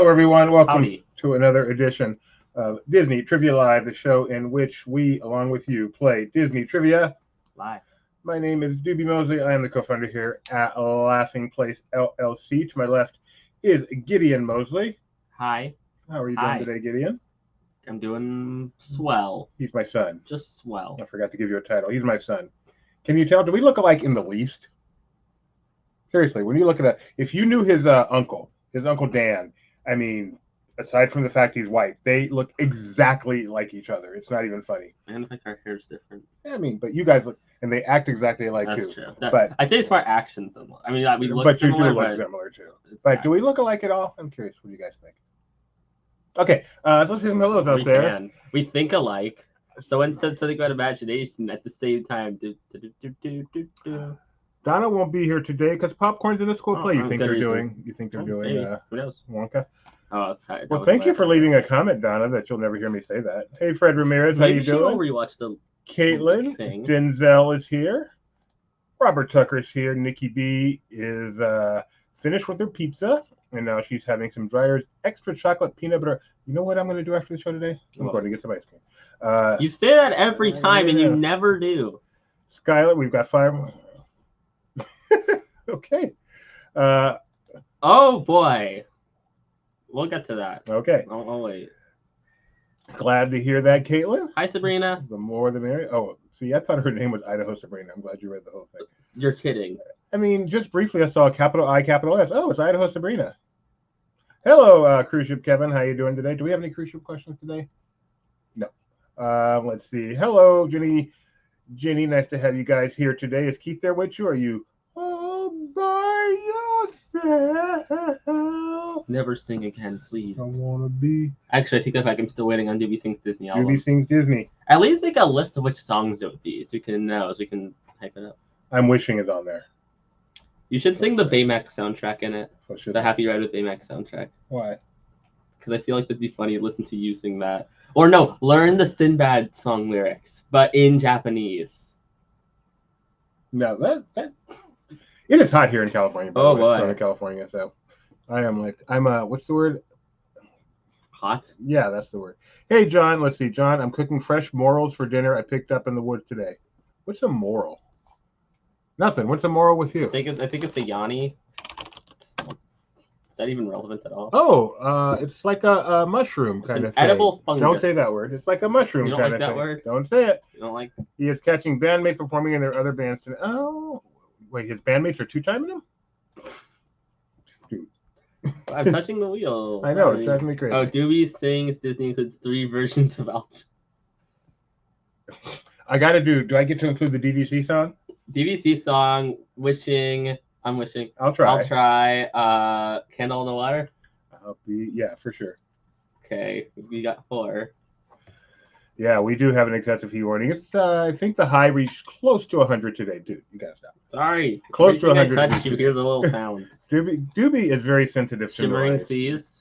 Hello, everyone. Welcome Howdy. to another edition of Disney Trivia Live, the show in which we, along with you, play Disney Trivia Live. My name is Doobie Mosley. I am the co-founder here at Laughing Place LLC. To my left is Gideon Mosley. Hi. How are you doing today, Gideon? I'm doing swell. He's my son. Just swell. I forgot to give you a title. He's my son. Can you tell? Do we look alike in the least? Seriously, when you look at if you knew his Uncle Dan, I mean, aside from the fact he's white, they look exactly like each other. It's not even funny. And I think our hair's different. I mean, but you guys look, and they act exactly alike too. That's true. But I'd say it's more action similar. I mean, we look but similar, you do look similar too. But do we look alike at all? I'm curious. What do you guys think? Okay, let's do some hellos out there. We think alike. Someone said something about imagination at the same time. Donna won't be here today because Popcorn's in a school play. You think they're doing? Who knows? Wonka? Oh, well, thank you for leaving a comment, Donna. That you'll never hear me say that. Hey, Fred Ramirez, how you doing? Rewatch the Caitlin, Denzel is here. Robert Tucker's here. Nikki B is finished with her pizza, and now she's having some Dreyer's extra chocolate peanut butter. You know what I'm going to do after the show today? I'm going to get some ice cream. You say that every time, and you never do. Skylar, we've got 5. Okay. Oh boy, we'll get to that. Okay. I'll wait. Glad to hear that, Caitlin. Hi, Sabrina. The more the merrier. Oh, see, I thought her name was Idaho Sabrina. I'm glad you read the whole thing. You're kidding. I mean, just briefly, I saw capital I, capital S. Oh, it's Idaho Sabrina. Hello, cruise ship Kevin. How you doing today? Do we have any cruise ship questions today? No. Let's see. Hello, Jenny. Jenny, nice to have you guys here today. Is Keith there with you? Or are you all by yourself? Never sing again, please. I want to be. Actually, I take that back. I'm still waiting on Doobie Sings Disney album. Doobie Sings Disney. At least make a list of which songs it would be, so we can know, so we can hype it up. I'm Wishing is on there. You should sing the Baymax soundtrack in it. So the Happy Ride with Baymax soundtrack. Why? Because I feel like that'd be funny to listen to you sing that. Or no, learn the Sinbad song lyrics, but in Japanese. No, that it is hot here in California. Oh boy, Southern California. So I'm what's the word? Hot. Yeah, that's the word. Hey, John. Let's see, John. I'm cooking fresh morels for dinner. I picked up in the woods today. What's a morel? Nothing. What's a morel with you? I think it's a yanni. Is that even relevant at all? Oh, it's like a mushroom kind of thing. Edible fungus. Don't say that word. It's like a mushroom kind of thing. You don't like that word? Don't say it. You don't like? He is catching bandmates performing in their other bands today. Oh, wait, his bandmates are two-timing him? Dude. I'm touching the wheel. I know, it's driving me crazy. Oh, Doobie Sings Disney includes 3 versions of Elton. I gotta do I get to include the DVC song? DVC song, Wishing, I'm Wishing. I'll try. Candle in the Water? Yeah, for sure. Okay, we got 4. Yeah, we do have an excessive heat warning. It's I think the high reached close to 100 today. Dude, you gotta stop. Sorry. Close to 100. I touched you, hear the little sound. Doobie is very sensitive to Shimmering noise. Seas.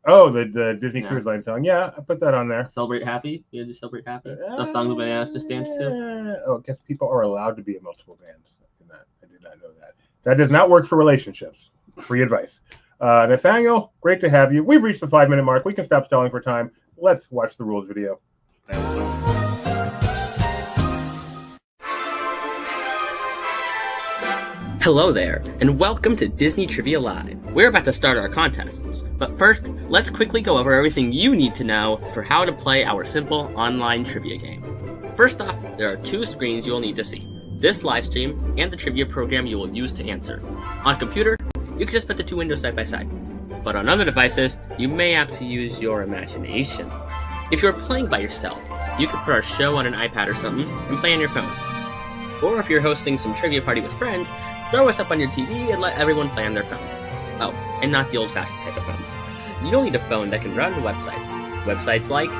Oh, the Disney Cruise Line song. Yeah, I put that on there. Celebrate Happy. You had to Celebrate Happy. The song the bananas just danced to. Oh, I guess people are allowed to be in multiple bands. I did not know that. That does not work for relationships. Free advice. Nathaniel, great to have you. We've reached the 5-minute mark. We can stop stalling for time. Let's watch the rules video. Hello there, and welcome to Disney Trivia Live. We're about to start our contests, but first, let's quickly go over everything you need to know for how to play our simple online trivia game. First off, there are 2 screens you will need to see: this live stream and the trivia program you will use to answer. On a computer, you can just put the 2 windows side by side, but on other devices, you may have to use your imagination. If you're playing by yourself, you can put our show on an iPad or something and play on your phone. Or if you're hosting some trivia party with friends, throw us up on your TV and let everyone play on their phones. Oh, and not the old-fashioned type of phones. You'll need a phone that can run websites. Websites like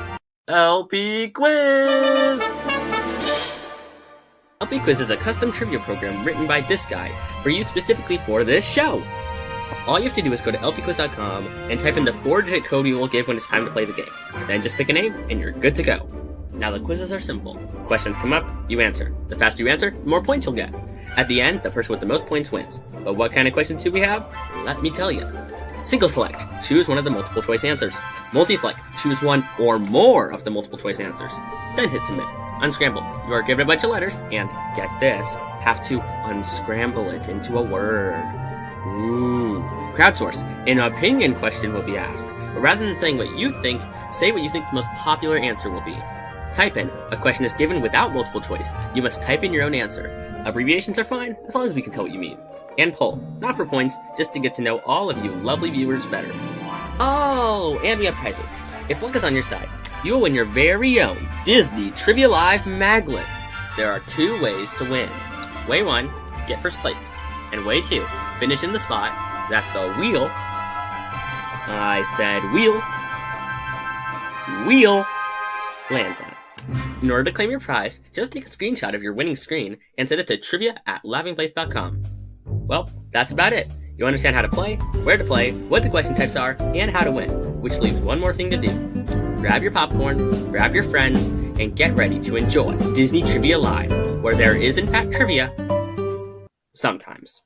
LP Quiz! LP Quiz is a custom trivia program written by this guy for you specifically for this show. All you have to do is go to lpquiz.com and type in the 4-digit code you will give when it's time to play the game. Then just pick a name and you're good to go. Now the quizzes are simple. Questions come up, you answer. The faster you answer, the more points you'll get. At the end, the person with the most points wins. But what kind of questions do we have? Let me tell you. Single select, choose one of the multiple choice answers. Multi-select, choose one or more of the multiple choice answers. Then hit submit. Unscramble, you are given a bunch of letters, and, get this, have to unscramble it into a word. Ooh. Crowdsource, an opinion question will be asked, but rather than saying what you think, say what you think the most popular answer will be. Type in, a question is given without multiple choice. You must type in your own answer. Abbreviations are fine, as long as we can tell what you mean. And poll, not for points, just to get to know all of you lovely viewers better. Oh, and we have prizes. If luck is on your side, you will win your very own Disney Trivia Live Maglet. There are 2 ways to win. Way 1, get first place. And way 2, finish in the spot that the wheel, I said wheel, lands on. In order to claim your prize, just take a screenshot of your winning screen and send it to trivia@laughingplace.com. Well, that's about it. You understand how to play, where to play, what the question types are, and how to win, which leaves one more thing to do. Grab your popcorn, grab your friends, and get ready to enjoy Disney Trivia Live, where there is in fact trivia, sometimes.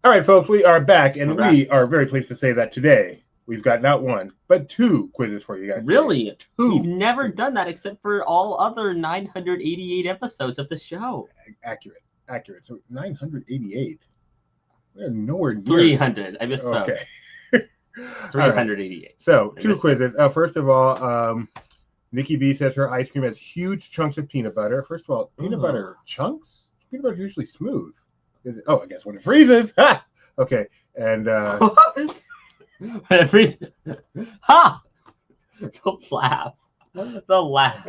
All right, folks, we are back, and we are very pleased to say that today we've got not 1, but 2 quizzes for you guys. Really? 2. We've never done that except for all other 988 episodes of the show. Accurate. So 988. We're nowhere near 300. I misspoke. Okay. 388. Right. So, 2 quizzes. First of all, Nikki B says her ice cream has huge chunks of peanut butter. First of all, peanut butter chunks? Peanut butter is usually smooth. I guess when it freezes. Ha! Okay. And when it freezes. Ha! Don't laugh. Don't laugh.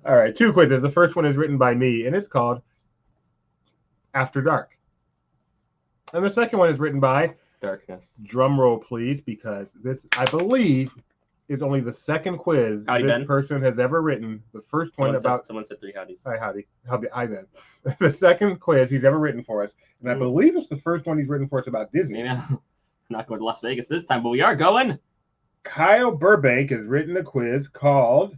All right, 2 quizzes. The first one is written by me, and it's called After Dark. And the second one is written by Darkness. Drum roll, please, because this, I believe, is only the second quiz this person has ever written. The first one someone said 3 howdies. Hi, howdy. Hi, Ben. The second quiz he's ever written for us, and I believe it's the first one he's written for us about Disney. Maybe I'm not going to Las Vegas this time, but we are going. Kyle Burbank has written a quiz called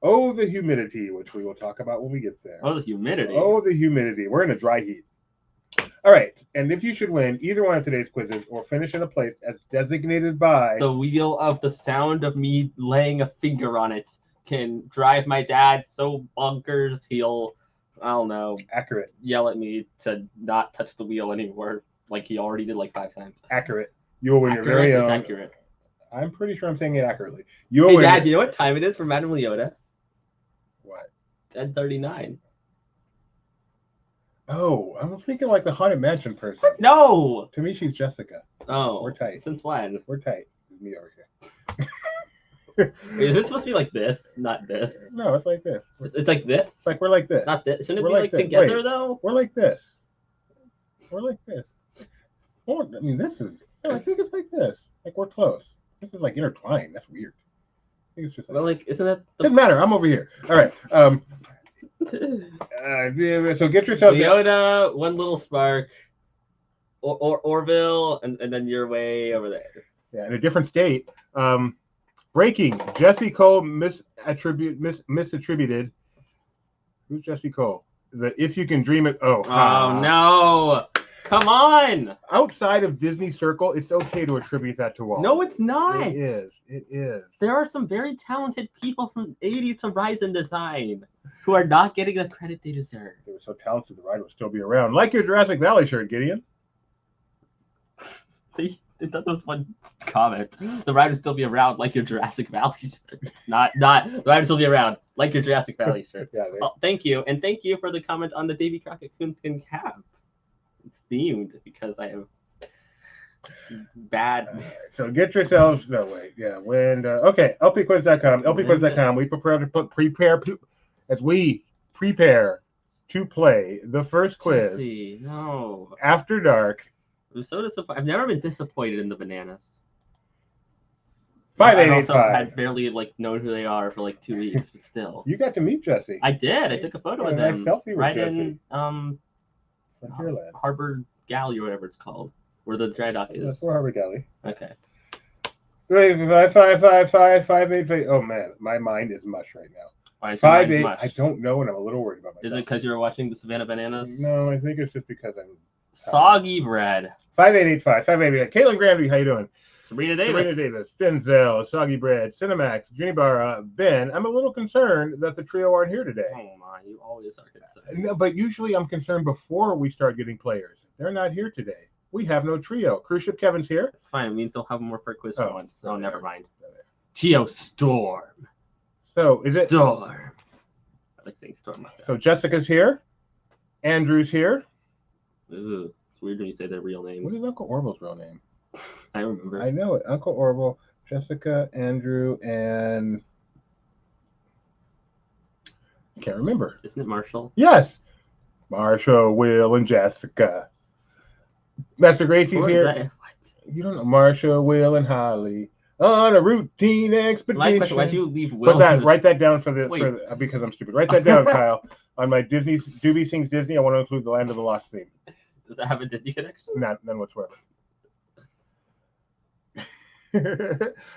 Oh, the Humidity, which we will talk about when we get there. Oh, the humidity. Oh, the humidity. We're in a dry heat. All right, and if you should win either one of today's quizzes or finish in a place as designated by the wheel of the sound of me laying a finger on it can drive my dad so bonkers he'll, I don't know, accurate, yell at me to not touch the wheel anymore, like he already did like 5 times. Accurate. You'll win your very own. Accurate. I'm pretty sure I'm saying it accurately. You'll hey, win. Dad, do you know what time it is for Madame Leota? What? 10:39. Oh, I'm thinking like the Haunted Mansion person. No! To me, she's Jessica. Oh. We're tight. Since when? We're tight. It's me over here. Is it supposed to be like this? Not this? No, it's like this. It's like this? It's like we're like this. Not this. Shouldn't it we're be like together, Wait, though? We're like this. We're like this. Oh, I mean, this is... No, I think it's like this. Like, we're close. This is like intertwined. That's weird. I think it's just... Well, like, isn't that... Doesn't matter. I'm over here. All right. So get yourself Leota, One Little Spark, Orville, and then you're way over there. Yeah, in a different state. Breaking. Jesse Cole misattributed. Who's Jesse Cole? The If You Can Dream It. Oh no. Come on. Outside of Disney Circle, it's okay to attribute that to Walt. No, it's not. It is. It is. There are some very talented people from 80s Horizon Design who are not getting the credit they deserve. They were so talented, the ride would still be around. Like your Jurassic Valley shirt, Gideon. That was one comment. The ride would still be around like your Jurassic Valley shirt. Not the ride would still be around like your Jurassic Valley shirt. Yeah. Thank you. And thank you for the comment on the Davy Crockett coonskin cap. It's themed because I have bad. So get yourselves okay, lpquiz.com. lpquiz.com. We prepare as we prepare to play the first quiz. Jesse, no. After Dark. I'm so disappointed. I've never been disappointed in the bananas. 5885. I had barely known who they are for 2 weeks, but still. You got to meet Jesse. I did. I took a photo with them. Selfie with right Jesse. in Harbor Galley or whatever it's called, where the dry dock is. That's for Harbor Galley. Okay. 5555558. Oh man, my mind is mush right now. Why is 5'8". much? I don't know, and I'm a little worried about myself. Is it because you were watching the Savannah Bananas? No, I think it's just because I'm Soggy bread. 5885. 5885. Caitlin Granby, how you doing? Sabrina Davis. Denzel, Soggy Bread, Cinemax, Junibara, Ben. I'm a little concerned that the trio aren't here today. Oh my, you always are concerned. No, but usually I'm concerned before we start getting players. They're not here today. We have no trio. Cruise Ship Kevin's here. It's fine. It means they'll have more for a quiz for Oh, once. oh, Oh, never yeah. mind. Geostorm. So is it? Storm. I like saying storm like that. So Jessica's here. Andrew's here. Ooh, it's weird when you say their real names. What is Uncle Orville's real name? I remember. I know it. Uncle Orville, Jessica, Andrew, and I can't remember. Isn't it Marshall? Yes. Marsha, Will, and Jessica. Master Gracie's What? here. You don't know Marsha, Will, and Holly on a routine expedition. My question: why'd you leave Will? Put that, write that down for the, Wait. because I'm stupid. Write that down, Kyle. On my Disney Doobie Sings Disney, I want to include the Land of the Lost theme. Does that have a Disney connection? None whatsoever.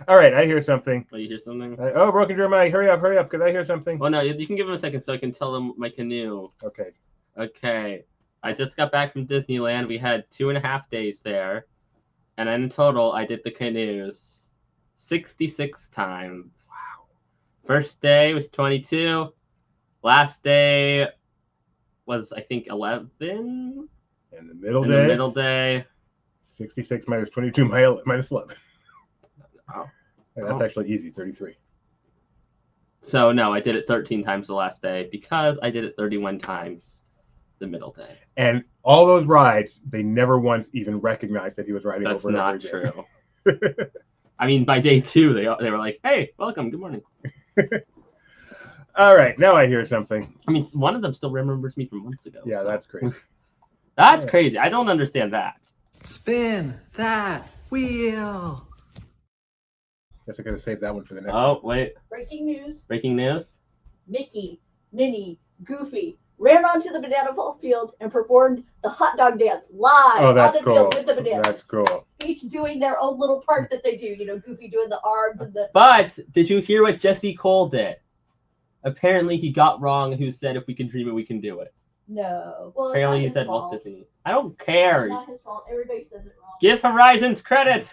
All right, I hear something. Oh, you hear something? Oh, Broken Jeremiah, hurry up, because I hear something. Well, no, you can give him a second so I can tell them my canoe. Okay. Okay. I just got back from Disneyland. We had 2.5 days there. And in total, I did the canoes 66 times. Wow. First day was 22. Last day was, I think, 11. And the middle And day? the middle day. 66 minus 22 minus 11. Wow. And that's actually easy, 33. So, no, I did it 13 times the last day because I did it 31 times the middle day. And all those rides, they never once even recognized that he was riding That's over and over not again. true. I mean, by day 2, they were like, hey, welcome, good morning. All right, now I hear something. I mean, one of them still remembers me from months ago. Yeah, so. that's crazy. That's crazy. I don't understand that. Spin that wheel. Guess I could have saved that one for the next Oh, wait. Breaking news. Breaking news? Mickey, Minnie, Goofy ran onto the banana ball field and performed the hot dog dance live Oh, on that's the cool. field with the bananas. That's cool. Each doing their own little part that they do. You know, Goofy doing the arms and the... But did you hear what Jesse Cole did? Apparently, he got wrong who said, if we can dream it, we can do it. No. Well, it's Apparently, not he his said fault. Walt Disney. I don't care. It's not his fault. Everybody says it wrong. Give Horizons credit.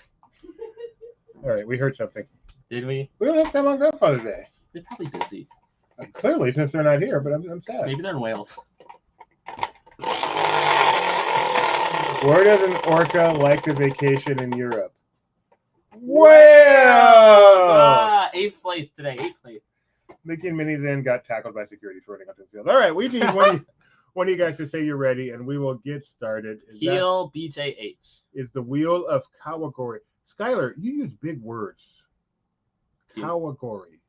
All right, we heard something. Did we? We don't have time on Grandfather's Day. They're probably busy. Clearly, since they're not here, but I'm sad. Maybe they're in Wales. Where does an orca like to vacation in Europe? Well, 8th place today. 8th place. Mickey and Minnie then got tackled by security for running onto the field. All right, we need one of you guys to say you're ready, and we will get started. Heel BJH. Is the wheel of Kawagori. Skylar, you use big words. Kawagori.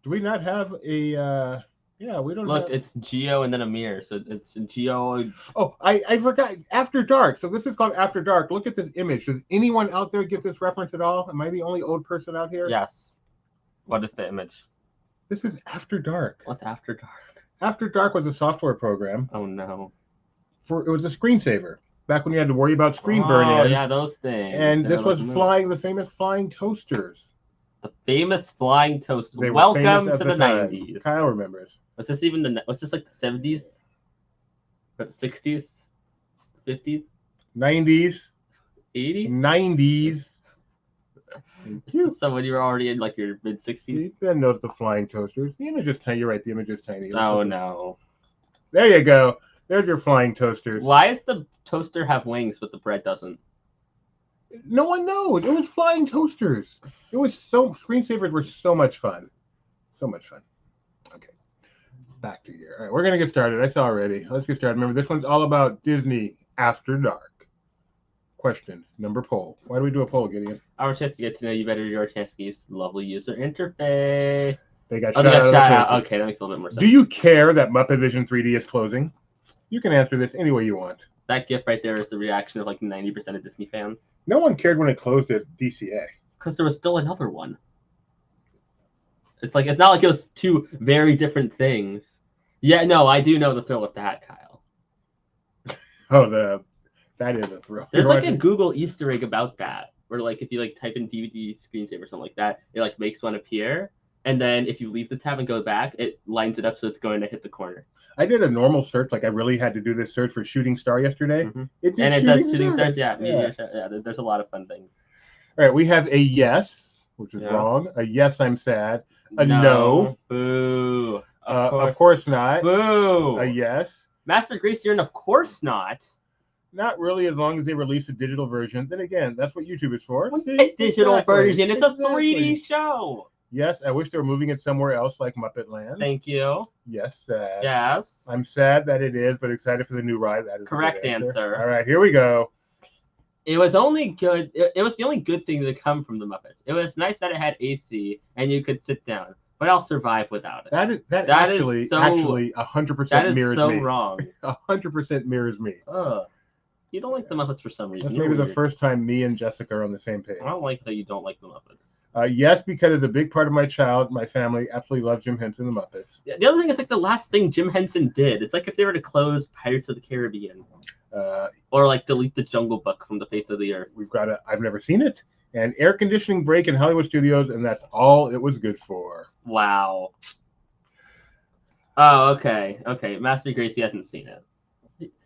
Do we not have a? Yeah, we don't. Look, have... it's Geo and then a mirror, so it's Geo. Oh, I forgot. After Dark. So this is called After Dark. Look at this image. Does anyone out there get this reference at all? Am I the only old person out here? Yes. What is the image? This is After Dark. What's After Dark? After Dark was a software program. Oh no. It was a screensaver back when you had to worry about screen burn-in. Oh yeah, those things. And They're this was like the famous flying toasters. the famous flying toaster. They were Welcome famous to at the time. 90s. Kyle remembers. Was this even was this like the 70s? Or 60s? 50s? 90s. 80s? 90s. So when you were already in like your mid 60s? Then knows the flying toasters. The image is tiny. You're right. The image is tiny. Oh no. There you go. There's your flying toasters. Why does the toaster have wings but the bread doesn't? No one knows. It was flying toasters. It was screensavers were so much fun. So much fun. Okay. Back to here. All right, we're going to get started. I saw already. Let's get started. Remember, this one's all about Disney After Dark. Question, number poll. Why do we do a poll, Gideon? Our chance to get to know you better, your chance to use the lovely user interface. They got Oh, shot they out. got of the shout out. toaster. Okay, that makes a little bit more sense. Do you care that Muppet Vision 3D is closing? You can answer this any way you want. That gif right there is the reaction of like 90% of Disney fans. No one cared when it closed at DCA. Because there was still another one. It's not like it was two very different things. Yeah, no, I do know the thrill of that, Kyle. Oh, that is a thrill. There's You're like a watching- Google Easter egg about that, where like if you like type in DVD screensaver or something like that, it like makes one appear, and then if you leave the tab and go back, it lines it up so it's going to hit the corner. I did a normal search, like I really had to do this search for Shooting Star yesterday. Mhm. It did And it does shooting Stars. stars. Yeah, there's a lot of fun things. All right, we have a yes, which is Yes. wrong. A yes, I'm sad. A no. Boo. Of course not. Boo. A yes. Master Grace, you're in of course not. Not really, as long as they release a digital version. Then again, that's what YouTube is for. See? A digital Exactly. version. It's Exactly. a 3D show. Yes, I wish they were moving it somewhere else, like Muppet Land. Thank you. Yes, sad. Yes. I'm sad that it is, but excited for the new ride. That is a Correct good answer. All right, here we go. It was only good. It was the only good thing to come from the Muppets. It was nice that it had AC and you could sit down, but I'll survive without it. That actually is 100% That is mirrors so me. wrong. 100% mirrors me. Ugh. You don't like the Muppets for some reason. That's You're maybe the weird. first time me and Jessica are on the same page. I don't like that you don't like the Muppets. Yes, because it's a big part of my family absolutely loves Jim Henson and the Muppets. Yeah, the other thing is like the last thing Jim Henson did. It's like if they were to close Pirates of the Caribbean or like delete the Jungle Book from the face of the earth. I've never seen it, an air conditioning break in Hollywood studios, and that's all it was good for. Wow. Oh, okay. Okay. Master Gracie hasn't seen it.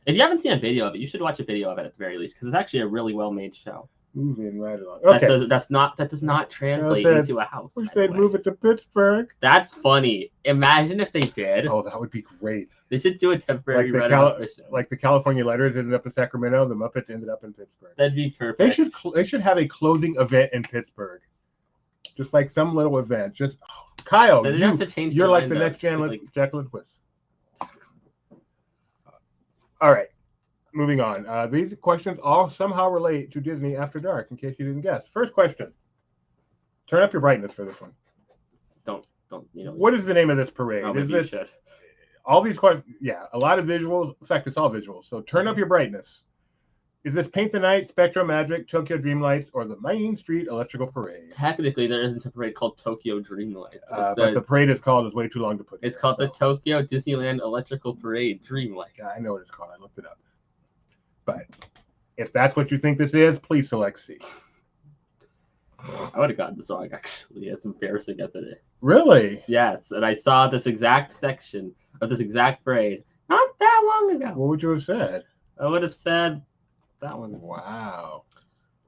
If you haven't seen a video of it, you should watch a video of it at the very least, because it's actually a really well-made show. Moving right along. Okay. That does not translate into a house. Wish by the they'd way. move it to Pittsburgh. That's funny. Imagine if they did. Oh, that would be great. They should do a temporary Like the run of the show. Like the California Letters ended up in Sacramento, the Muppets ended up in Pittsburgh. That'd be perfect. They should have a closing event in Pittsburgh, just like some little event. Just Kyle, Then they'd have to change you're the like line, the though, next Jan 'cause, like, Jack Lindquist. All right, moving on. These questions all somehow relate to Disney After Dark, in case you didn't guess. First question. Turn up your brightness for this one. Don't What is the name of this parade? Oh, Is maybe you this should. all these questions? Yeah, a lot of visuals. In fact, it's all visuals. So turn up your brightness. Is this Paint the Night, Spectrum Magic, Tokyo Dreamlights, or the Main Street Electrical Parade? Technically, there isn't a parade called Tokyo Dreamlight. But the parade is called is way too long to put. It's here, called so. the Tokyo Disneyland Electrical Parade Dreamlight. Yeah, I know what it's called. I looked it up. But if that's what you think this is, please select C. I would have gotten this wrong, actually, as embarrassing as it is. Really? Yes, and I saw this exact section of this exact parade not that long ago. What would you have said? I would have said that one. Wow.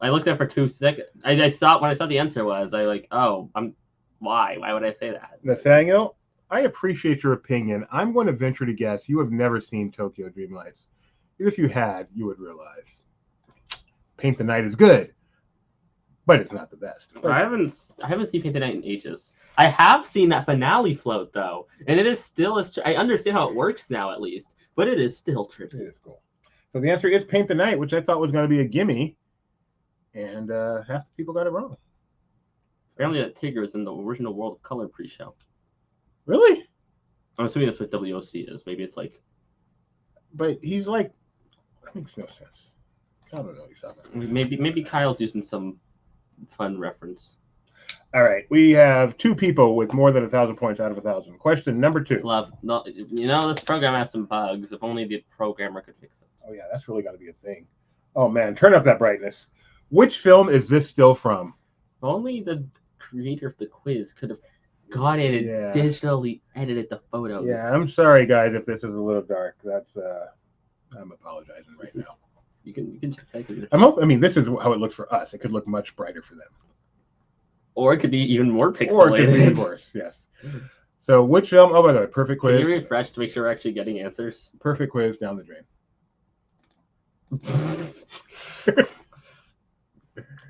I looked at it for 2 seconds. I saw when I saw the answer was why? Why would I say that? Nathaniel, I appreciate your opinion. I'm going to venture to guess you have never seen Tokyo Dreamlights. If you had, you would realize Paint the Night is good, but it's not the best. I haven't seen Paint the Night in ages. I have seen that finale float though, and it is still I understand how it works now at least, but it is still tricky. It is cool. So the answer is Paint the Night, which I thought was going to be a gimme, and half the people got it wrong. Apparently, that Tigger is in the original World of Color pre-show. Really? I'm assuming that's what WOC is. Maybe it's like. But he's like, that makes no sense. I don't know what he's talking about. Maybe Kyle's using some fun reference. All right, we have 2 people with more than 1,000 points out of 1,000. Question number 2. This program has some bugs. If only the programmer could fix it. Oh yeah, that's really got to be a thing. Oh man, turn up that brightness. Which film is this still from? If only the creator of the quiz could have gone in and digitally edited the photos. Yeah, I'm sorry guys if this is a little dark. That's I'm apologizing right now. You can check that. I mean, this is how it looks for us. It could look much brighter for them. Or it could be even more pixelated. Or it could be worse, yes. So which film? Oh by the way, perfect quiz. Can you refresh to make sure we're actually getting answers? Perfect quiz down the drain.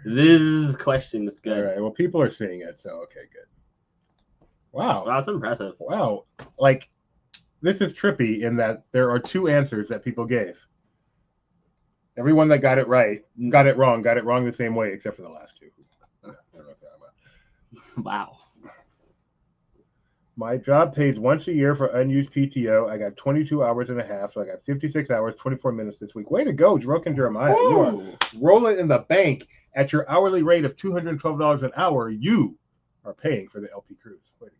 This question is good. All right, well people are seeing it, so okay, good. Wow. Wow, that's impressive. Wow. Like, this is trippy in that there are 2 answers that people gave. Everyone that got it right, got it wrong the same way, except for the last 2. I don't know what they're about. Wow. My job pays once a year for unused PTO. I got 22 hours and a half, so I got 56 hours, 24 minutes this week. Way to go, Jerome and Jeremiah. You are rolling in the bank at your hourly rate of $212 an hour. You are paying for the LP cruise. Way to go.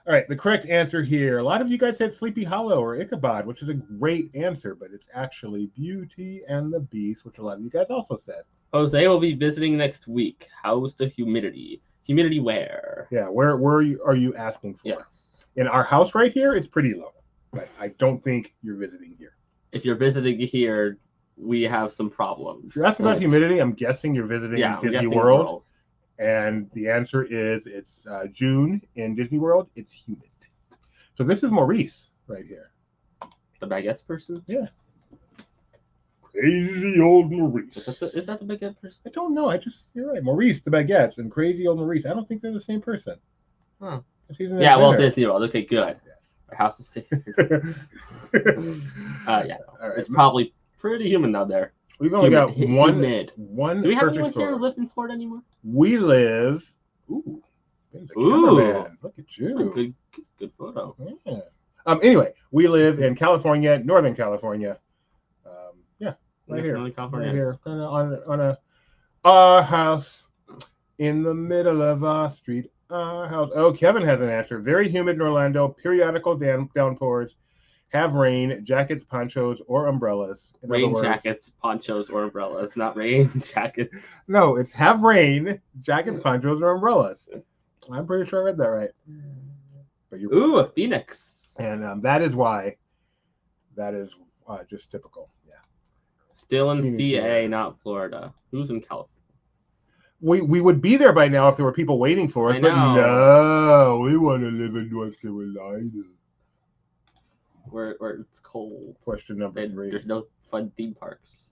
All right, the correct answer here. A lot of you guys said Sleepy Hollow or Ichabod, which is a great answer, but it's actually Beauty and the Beast, which a lot of you guys also said. Jose will be visiting next week. How's the humidity? Humidity where? Yeah, where are you asking for? Yes. In our house right here, it's pretty low. But I don't think you're visiting here. If you're visiting here, we have some problems. If you're asking about humidity, I'm guessing you're visiting I'm Disney guessing World. And the answer is it's June in Disney World. It's humid. So this is Maurice right here. The baguettes person? Yeah. Crazy old Maurice. Is that the baguette person? I don't know. You're right. Maurice, the baguettes, and crazy old Maurice. I don't think they're the same person. Huh. Yeah, well, Disney World. Okay, good. Our house is safe. Yeah. All right. It's probably pretty humid out there. We've only got one. Do we have anyone here who lives in Florida anymore? We live. Ooh. Cameraman. Look at you. Good photo. Yeah. Anyway, we live in California, Northern California. Right here. California. Right here. Kind of on our house in the middle of our street. Our house. Oh, Kevin has an answer. Very humid in Orlando. Periodical downpours. Have rain, jackets, ponchos, or umbrellas. Rain jackets, ponchos, or umbrellas. Not rain jackets. No, it's have rain, jacket, ponchos, or umbrellas. I'm pretty sure I read that right. But Ooh, a Phoenix. And that is why. That is just typical. Yeah. Still in CA, not Florida. Who's in California? We would be there by now if there were people waiting for us, but no, we want to live in North Carolina. Where it's cold. Question number 3. There's no fun theme parks.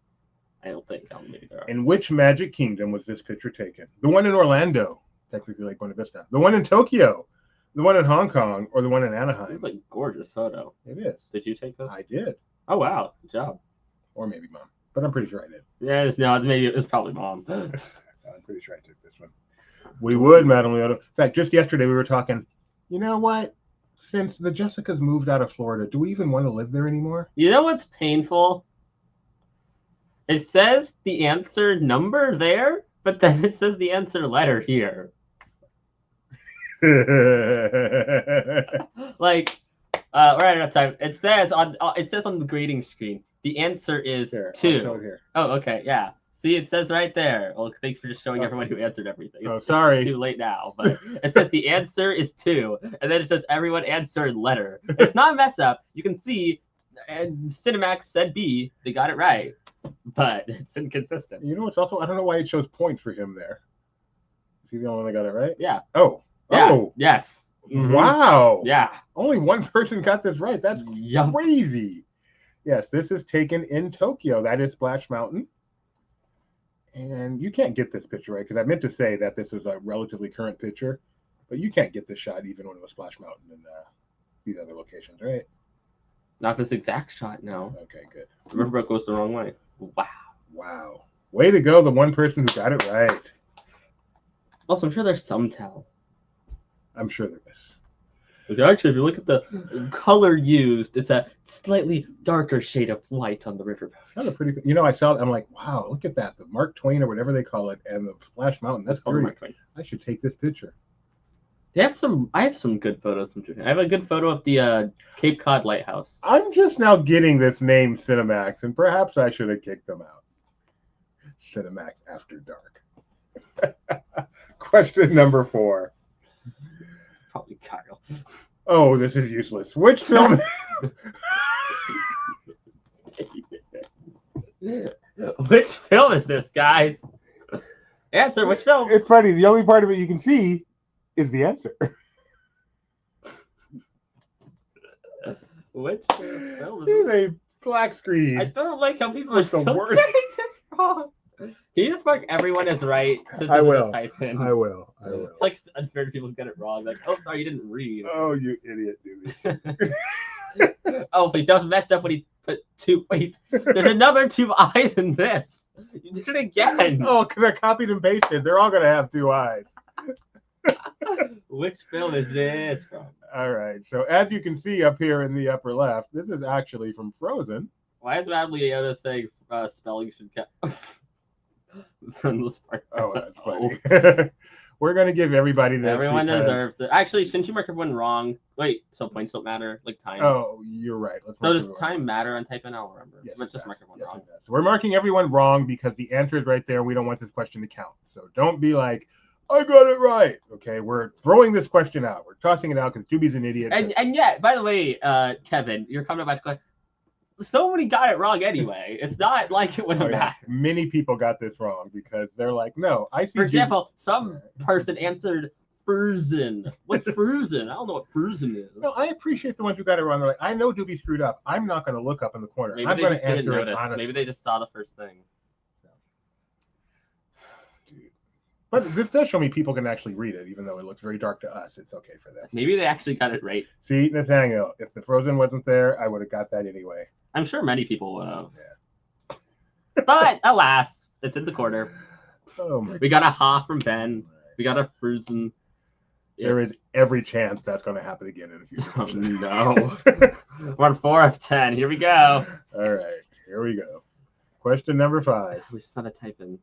I don't think. Maybe there are. In which Magic Kingdom was this picture taken? The one in Orlando, technically Lake Buena Vista. The one in Tokyo, the one in Hong Kong, or the one in Anaheim? It's like a gorgeous photo. It is. Did you take this? I did. Oh wow, good job. Or maybe Mom, but I'm pretty sure I did. Yeah, it's probably Mom. I'm pretty sure I took this one. We would, Madame Leota. In fact, just yesterday we were talking. You know what? Since the Jessicas moved out of Florida, do we even want to live there anymore? You know what's painful? It says the answer number there, but then it says the answer letter here. Like, right at time. It says on the grading screen the answer is 2. Here. Oh, okay, yeah. See, it says right there. Well, thanks for just showing everyone who answered everything. Sorry. It's too late now, but it says the answer is 2, and then it says everyone answered letter. It's not a mess up. You can see, and Cinemax said B. They got it right, but it's inconsistent. You know, it's also I don't know why it shows points for him there. Is he the only one that got it right? Yeah. Oh. Yeah. Oh. Yes. Mm-hmm. Wow. Yeah. Only one person got this right. That's crazy. Yes, this is taken in Tokyo. That is Splash Mountain. And you can't get this picture right, because I meant to say that this is a relatively current picture, but you can't get this shot even when it was Splash Mountain and these other locations, right? Not this exact shot, no. Okay, good. The riverboat goes the wrong way. Wow. Wow. Way to go, the one person who got it right. Also, I'm sure there's some tell. I'm sure there is. But actually, if you look at the color used, it's a slightly darker shade of white on the riverboat. That's a pretty. You know, I saw it. I'm like, wow, look at that. The Mark Twain or whatever they call it, and the Splash Mountain. That's called Mark Twain. I should take this picture. I have some good photos from Japan. I have a good photo of the Cape Cod Lighthouse. I'm just now getting this name Cinemax, and perhaps I should have kicked them out. Cinemax After Dark. Question number 4. Probably Kyle. Oh, this is useless. Which film? Which film is this, guys? Answer, which film? It's funny. The only part of it you can see is the answer. Which film is It's a black screen. I don't like how people are It's the still worst. getting it wrong. Can you just mark everyone as right? Since I it's will. a type in? I will. Like unfair people get it wrong. Like, oh, sorry, you didn't read. Oh, you idiot, dude. Oh, but that was messed up when he put 2. Wait, there's another 2 eyes in this. You did it again. Oh, because I copied and pasted. They're all going to have 2 eyes. Which film is this from? All right. So as you can see up here in the upper left, this is actually from Frozen. Why is Mad Leota saying spelling should count? From this part. Oh, that's funny. We're going to give everybody this. Everyone because... deserves it. Actually, shouldn't you mark everyone wrong? Wait, so points don't matter? Like time? Oh, you're right. Let's so does time matter on type in? I don't remember. Yes, But just mark everyone wrong. So we're marking everyone wrong because the answer is right there. We don't want this question to count. So don't be like, I got it right. Okay, we're throwing this question out. We're tossing it out because Doobie's an idiot. And yet, by the way, Kevin, you're coming back to so many got it wrong anyway. It's not like it wouldn't matter. Many people got this wrong because they're like, no, I see. For example, some person answered Frozen. What's Frozen? I don't know what Frozen is. No, I appreciate the ones who got it wrong. They're like, I know Doobie screwed up. I'm not going to look up in the corner. Maybe I'm they going just to didn't answer it notice. honestly. Maybe they just saw the first thing. But this does show me people can actually read it, even though it looks very dark to us. It's okay for them. Maybe they actually got it right. See, Nathaniel, if the Frozen wasn't there, I would have got that anyway. I'm sure many people would have. Yeah. But alas, it's in the corner. Oh my We got a ha from Ben. We got a Frozen. There is every chance that's going to happen again in a few Oh, years. no. We're on 4 of 10. Here we go. All right, here we go. Question number 5. We just gotta type in.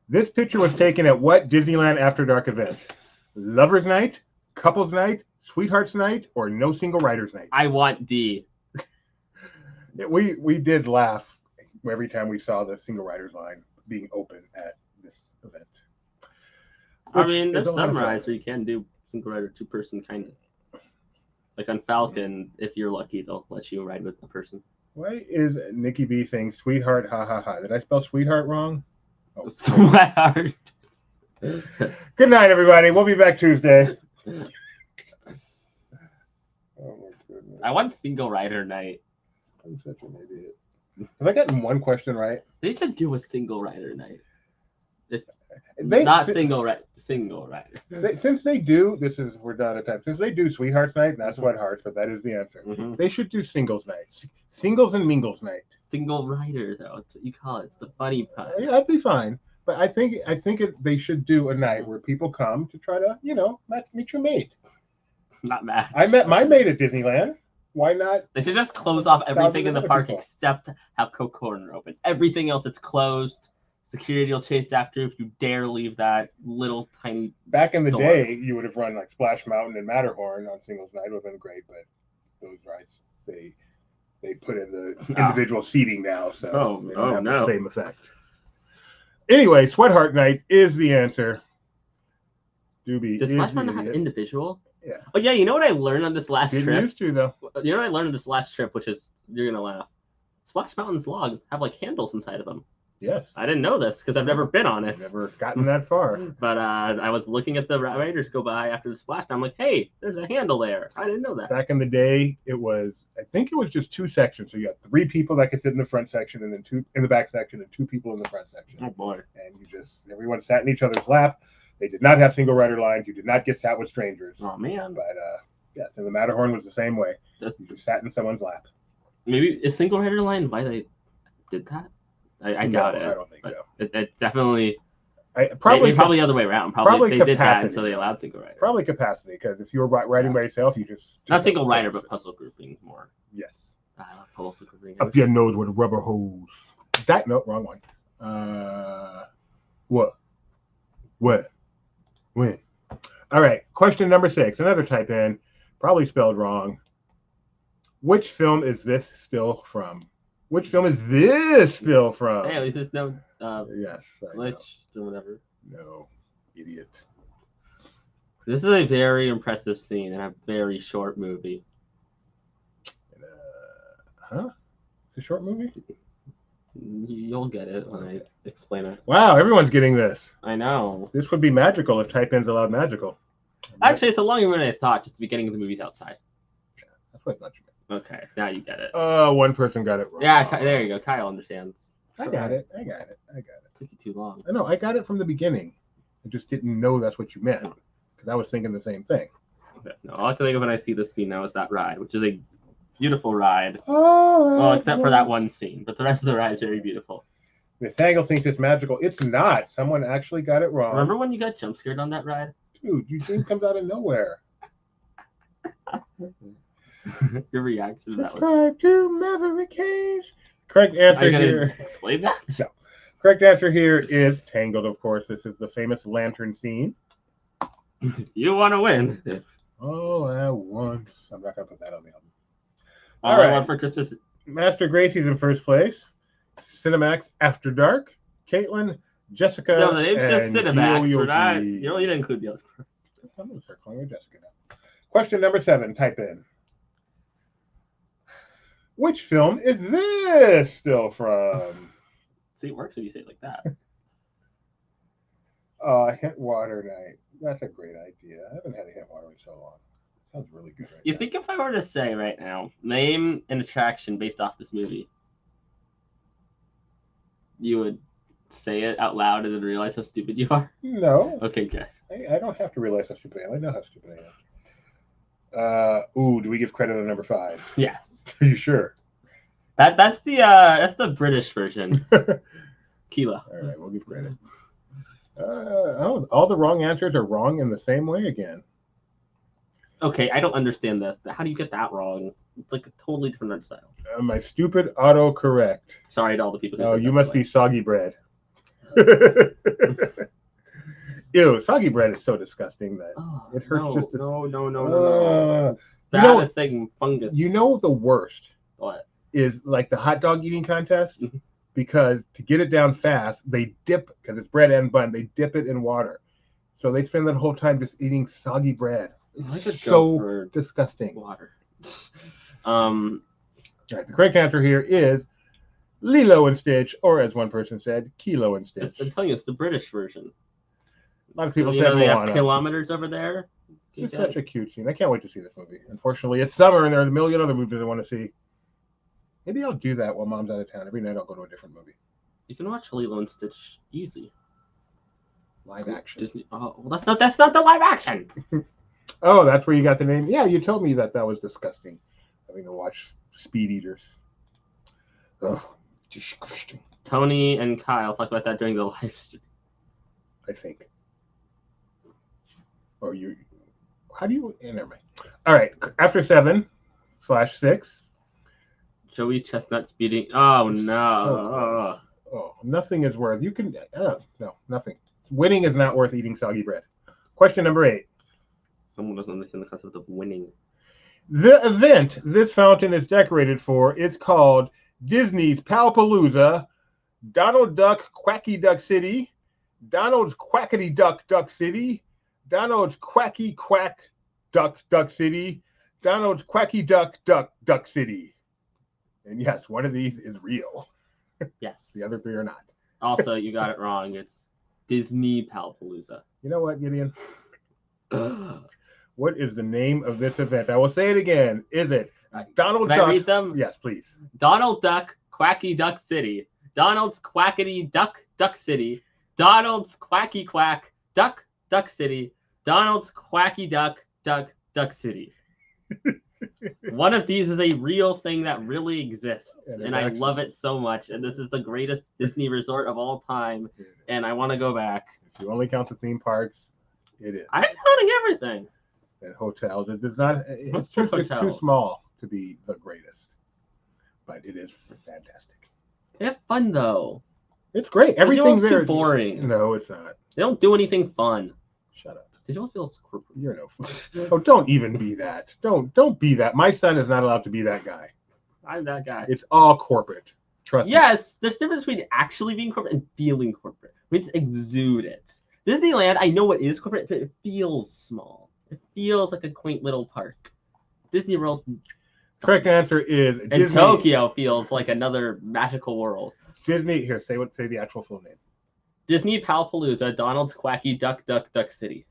This picture was taken at what Disneyland After Dark event? Lover's Night, Couples Night, Sweethearts Night, or No Single Riders Night? I want D. We did laugh every time we saw the single riders line being open at this event. I mean, Which there's is a lot some of fun. rides where you can do single rider 2-person kind of. Like on Falcon, if you're lucky, they'll let you ride with a person. Why is Nikki B saying sweetheart, ha ha ha? Did I spell sweetheart wrong? Oh. Sweetheart. Good night, everybody. We'll be back Tuesday. Oh my goodness. I want single rider night. I'm such an idiot. Have I gotten one question right? They should do a single rider night. They, Not si- single rider. Single rider. Since they do, we're done at time. Since they do Sweethearts Night, not Sweathearts, but that is the answer. Mhm. They should do Singles Night. Singles and Mingles Night. Single rider, though. That's what you call it. It's the funny part. Yeah, that'd be fine. But I think they should do a night where people come to try to, meet your mate. Not mad. I met my mate at Disneyland. Why not? They should just close off everything in the other park people. except have Coke Corner open. Everything else it's closed. Security will chase after if you dare leave that little tiny. Back in the Door. day, you would have run like Splash Mountain and Matterhorn on Singles Night. It would have been great, but those rides, they put in the individual seating now, so they don't have the same effect. Anyway, Sweatheart Night is the answer. Doobie Does is Splash the Mountain have idiot. individual? Yeah. Oh yeah, you know what I learned on this last Didn't trip? used to though. You know what I learned on this last trip, which is you're gonna laugh. Splash Mountain's logs have like handles inside of them. Yes. I didn't know this because I've never been on it. Never gotten that far. But I was looking at the riders go by after the splash. I'm like, hey, there's a handle there. I didn't know that. Back in the day, I think it was just 2 sections. So you had 3 people that could sit in the front section, and then 2 in the back section, and 2 people in the front section. Oh boy. And everyone sat in each other's lap. They did not have single rider lines. You did not get sat with strangers. Oh man. But yes, and the Matterhorn was the same way. That's- You just sat in someone's lap. Maybe is single rider line why they did that? I doubt it. I don't think But so. It's definitely Probably probably the other way around. Probably they did that, capacity. so they allowed single rider. Probably capacity, because if you were riding by yourself, you just Not single rider, but puzzle grouping more. yes. Puzzle grouping. Up your nose with a rubber hose. No, wrong one. What? When? All right. Question number 6. Another type in, probably spelled wrong. Which film is this still from? Which film is this still from? Hey, at least there's no Yes. I know. glitch or whatever. No, idiot. This is a very impressive scene in a very short movie. Huh? It's a short movie? You'll get it when I explain it. Wow, everyone's getting this. I know. This would be magical if type-ins allowed magical. Actually, it's a longer one than I thought, just the beginning of the movie's outside. That's what I thought you meant. Okay, now you get it. One person got it wrong. Yeah, there you go. Kyle understands. I got it. Took you too long. I know, I got it from the beginning. I just didn't know that's what you meant, because I was thinking the same thing. Okay. No, all I can think of when I see this scene now is that ride, which is a beautiful ride. Oh, Well, except for that one scene, but the rest of the ride is very beautiful. Nathaniel thinks it's magical. It's not. Someone actually got it wrong. Remember when you got jump scared on that ride? Dude, Eugene comes out of nowhere. Your reaction to that was. Subscribe to Maverick Cage. Correct Are answer you gonna here. explain that? Correct answer here is Tangled, of course. This is the famous lantern scene. You want to win. All at once. I'm not going to put that on the album. All All I right. want for Christmas. Master Gracie's in first place. Cinemax After Dark. Caitlin, Jessica. No, the name's just and Cinemax. We're not. GOEOG. You didn't include the other. I'm going to start calling her Jessica now. Question number 7. Type in. Which film is this still from? See, it works when you say it like that. Hint water night. That's a great idea. I haven't had a hint water in so long. Sounds really good right You now. think if I were to say right now, name an attraction based off this movie, you would say it out loud and then realize how stupid you are? No. Okay, good. I don't have to realize how stupid I am. I know how stupid I am. Do we give credit on number 5? Yes. Are you sure? That's the British version. Kilo. All right, we'll give credit. All the wrong answers are wrong in the same way again. Okay, I don't understand this. How do you get that wrong? It's like a totally different art style. My stupid autocorrect. Sorry to all the people who Oh, think you that must way. be soggy bread. Ew, soggy bread is so disgusting that Oh, it hurts no, just as- no. you know- Thing fungus. you know the worst What? is like the hot dog eating contest, Mhm. because to get it down fast, they dip, because it's bread and bun, they dip it in water. So they spend that whole time just eating soggy bread. I could It's go so for disgusting. water. All right, the correct answer here is Lilo and Stitch, or as one person said, Kilo and Stitch. I'm telling you, it's the British version. A lot of people You said know, they have Moana. kilometers over there. It's such a cute scene. I can't wait to see this movie. Unfortunately, it's summer and there are a million other movies I want to see. Maybe I'll do that while Mom's out of town. Every night I'll go to a different movie. You can watch Lilo and Stitch easy. Live action. Disney. Oh, well, that's not the live action. Oh, that's where you got the name? Yeah, you told me that was disgusting. Having to watch Speed Eaters. Oh, disgusting. Tony and Kyle talked about that during the live stream. I think. Or you. How do you. Never mind. All right. After 7/6. Joey Chestnut speeding. Oh So no. Oh, nothing is worth. You can. No, nothing. Winning is not worth eating soggy bread. Question number 8. Someone doesn't understand the concept of winning. The event this fountain is decorated for is called Disney's Palpalooza, Donald Duck Quacky Duck City, Donald's Quackity Duck Duck City, Donald's Quacky Quack Duck Duck City, Donald's Quacky Duck Duck Duck City. And yes, one of these is real. Yes. The other 3 are not. Also, you got it wrong. It's Disney Palpalooza. You know what, Gideon? What is the name of this event? I will say it again. Is it Donald Can Duck? I read them? Yes, please. Donald Duck Quacky Duck City. Donald's Quackity Duck Duck City. Donald's Quacky Quack Duck Duck City. Donald's Quacky Duck Duck Duck City. One of these is a real thing that really exists, and I love it so much. And this is the greatest Disney resort of all time, and I want to go back. If you only count the theme parks, it is. I'm counting everything. And hotels. It does not. It's too Hotels? small to be the greatest, but it is fantastic. They have fun though. It's great. Everything's Disney World's there. too boring. No, it's not. They don't do anything fun. Shut up. Disney World feels corporate. You're no fun. Oh, don't even be that. Don't be that. My son is not allowed to be that guy. I'm that guy. It's all corporate. Trust me. Yes, there's a difference between actually being corporate and feeling corporate. We just exude it. Disneyland, I know it is corporate, but it feels small. It feels like a quaint little park. Disney World Correct answer is and Disney. Tokyo feels like another magical world. Disney. Here, say the actual full name. Disney Palpalooza, Donald's Quacky Duck Duck Duck City.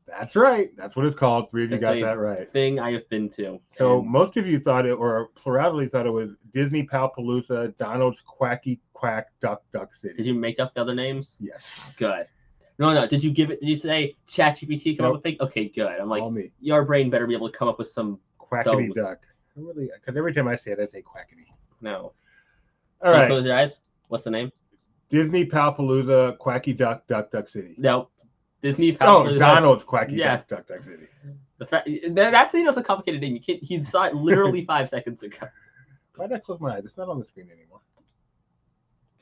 That's right. That's what it's called. 3 of you It's got a that right. Thing I have been to. So And most of you thought it, or a plurality thought it was Disney Palpalooza, Donald's Quacky Quack Duck Duck City. did you make up the other names? Yes. Good. No. Did you say ChatGPT come up Nope. with things? Okay, good. I'm All like, me. your brain better be able to come up with some. Quackity Those. Duck. Really? Because every time I say it, I say Quackity. No. All So right. close your eyes. What's the name? Disney Palpalooza, Quacky Duck Duck Duck City. No. Disney Oh, Palpalooza. Donald's Quacky Yes. Duck Duck City. The fact that's a complicated name. You can't. He saw it literally 5 seconds ago. Why did I close my eyes? It's not on the screen anymore.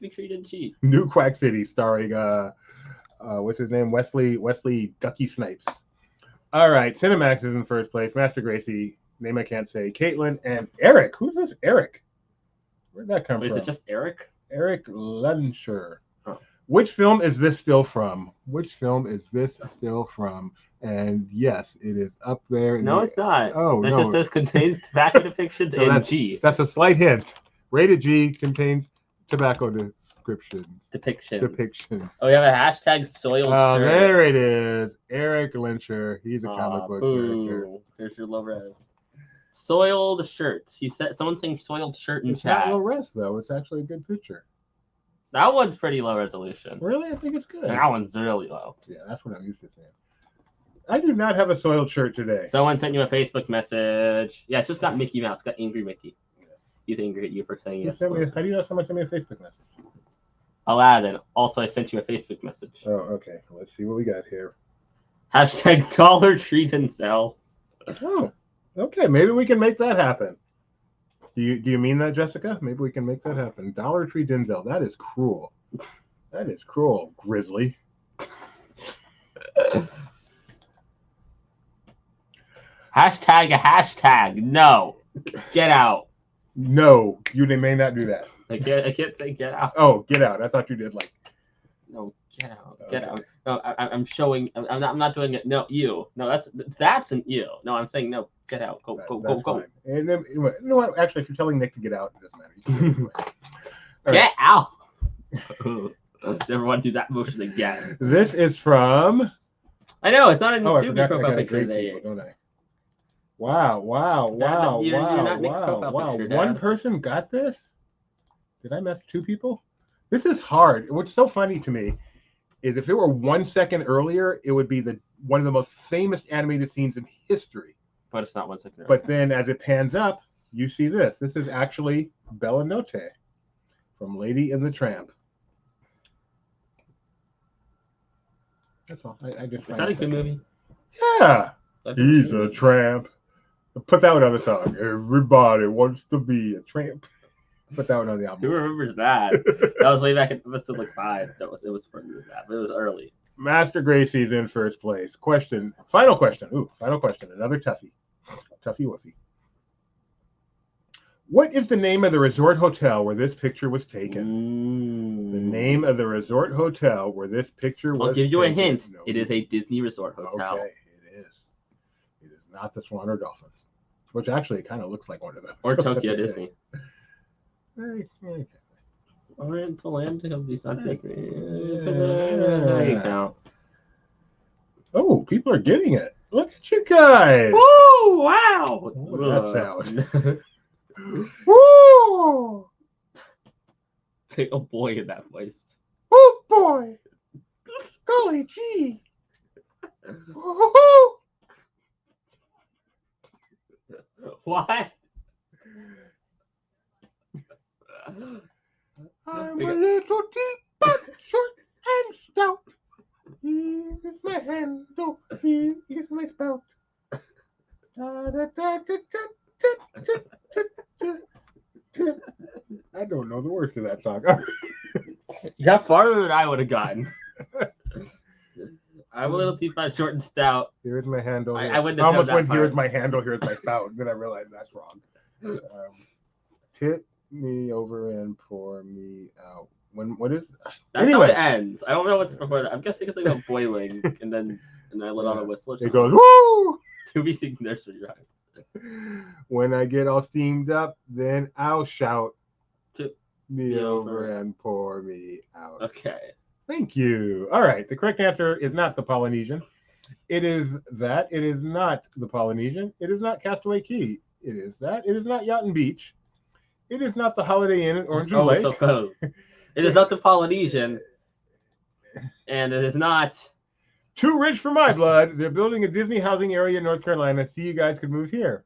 Make sure you didn't cheat. New Quack City, starring what's his name? Wesley Ducky Snipes. All right, Cinemax is in first place. Master Gracie, name I can't say. Caitlin and Eric. Who's this Eric? Where'd that come Wait, is from? it just Eric? Eric Lunscher. Oh. Which film is this still from? Which film is this still from? And yes, it is up there. No, it's not. Oh, It no. just says contains tobacco depictions No, and G. That's a slight hint. Rated G contains tobacco depiction. Oh, we have a hashtag soiled shirt. There it is. Eric Lyncher. He's a comic book character. Here's your low res. Soiled shirts. He said someone's saying soiled shirt in It's chat. not low res though. It's actually a good picture. That one's pretty low resolution. Really, I think it's good. That one's really low. Yeah, that's what I'm used to saying. I do not have a soiled shirt today. Someone sent you a Facebook message. Yeah, it's just got Mickey Mouse. It's got Angry Mickey. He's angry at you for saying yes. How do you know someone sent me a Facebook message? Aladdin. Also, I sent you a Facebook message. Oh, okay. Let's see what we got here. Hashtag Dollar Tree didn't sell. Oh, okay. Maybe we can make that happen. Do you mean that, Jessica? Maybe we can make that happen. Dollar Tree Denzel. That is cruel. That is cruel, Grizzly. Hashtag. No. Get out. No, you may not do that. I can't say get out. Oh, get out. I thought you did like. No, get out. Okay. Get out. No, I'm showing. I'm not doing it. No, you. No, that's an you. No, I'm saying no. Get out. Go. That's fine. And then you know what? Actually, if you're telling Nick to get out, it doesn't matter. You can do it anyway. All Get out. Never want to do that motion again. This is from. I know it's not a I Doobie forgot. I profile got picture great today. people, don't I? Wow! You're not Nick's profile picture, Dad. One person got this. Did I mess 2 people? This is hard. What's so funny to me is if it were 1 second earlier, it would be one of the most famous animated scenes in history. But it's not 1 second. But then as it pans up, you see this. This is actually Bella Notte from Lady and the Tramp. That's all. I just Is that a good movie? Yeah. He's a tramp. Put that one on the song. Everybody wants to be a tramp. Put that one on the album. Who remembers that? That was way back in episode like 5. It was further than that, but it was early. Master Gracie's in first place. Final question. Final question. Another toughie. Toughie woofie. What is the name of the resort hotel where this picture was taken? The name of the resort hotel where this picture was taken. I'll give you a hint. No. It is a Disney resort hotel. Okay, it is. It is not the Swan or Dolphins, which actually it kind of looks like one of those. Or Tokyo Disney. Okay. Oriental Land Company's not Disney. Oh, people are getting it. Look at you guys. Woo! Wow! What was that sound? Woo! Say, oh boy, in that voice. Oh boy! Golly gee! Oh. What? I'm a little deep but short and stout. Here is my handle, here is my spout. I don't know the words to that song. You got farther than I would have gotten. I'm a little deep but short and stout. Here's my handle. I wouldn't I have almost known went, that here's part. my handle, here's my spout. Then I realized that's wrong. Tip me over and pour me out. What is? That's Anyway. how it ends. I don't know what's before that. I'm guessing it's like a boiling, and then I let out a whistle. Or It something. goes woo. To be thinking nursery rhyme. When I get all steamed up, then I'll shout, Tip me me over over. and pour me out. Okay. Thank you. All right. The correct answer is not the Polynesian. It is that. It is not the Polynesian. It is not Castaway Key. It is that. It is not Yacht and Beach. It is not the Holiday Inn at Orange and Oh, Lake. so close. It is not the Polynesian, and it is not. Too rich for my blood. They're building a Disney housing area in North Carolina. See, you guys could move here.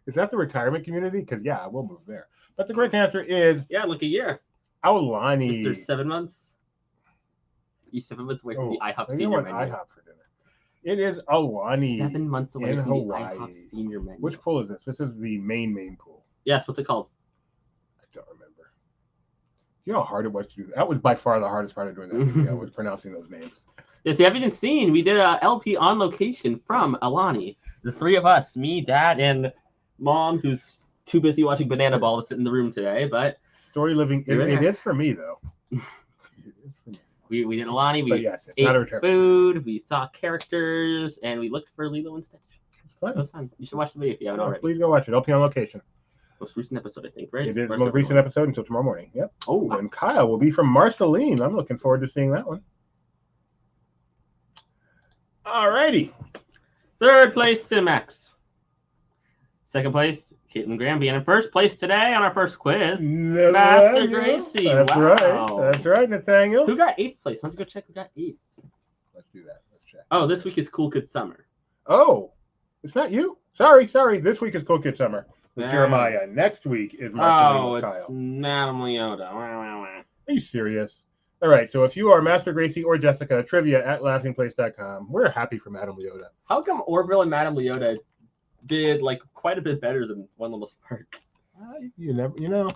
Is that the retirement community? Because, yeah, we'll move there. But the correct answer is Yeah, look a year. Aulani. Mr. 7 months. He's 7 months away from the IHOP I senior want menu. IHOP for dinner. It is Aulani. 7 months away in from Hawaii. the IHOP senior menu. Which pool is this? This is the main pool. Yes, what's it called? I don't remember. You know how hard it was to do that? That was by far the hardest part of doing that. Yeah, was pronouncing those names. Yes, you haven't seen. We did a LP on location from Alani. The 3 of us, me, Dad, and Mom, who's too busy watching Banana Ball to sit in the room today. But Story living. It is for me, though. We did Alani. But We yes, it's ate not a return. food. We saw characters, and we looked for Lilo and Stitch. It's fun. That was fun. You should watch the video if you haven't already. Please go watch it. LP on location. Most recent episode, I think, right? It is the Or most second recent one? episode until tomorrow morning. Yep. Oh, And Kyle will be from Marceline. I'm looking forward to seeing that one. Alrighty. third place, Cinemax. Second place, Caitlin Granby. And in first place today on our first quiz, Master Gracie. That's Wow. right. That's right, Nathaniel. Who got 8th place? Why don't you go check who got 8th? Let's do that. Let's check. Oh, this week is Cool Kid Summer. Oh, it's not you. Sorry. This week is Cool Kid Summer with Yeah. Jeremiah. Next week is Oh, Marceline with it's Kyle. Madame Leota. Wah, wah, wah. Are you serious? All right, so if you are Master Gracie or Jessica, trivia at laughingplace.com. We're happy for Madame Leota. How come Orville and Madame Leota did like quite a bit better than One Little Spark? You know.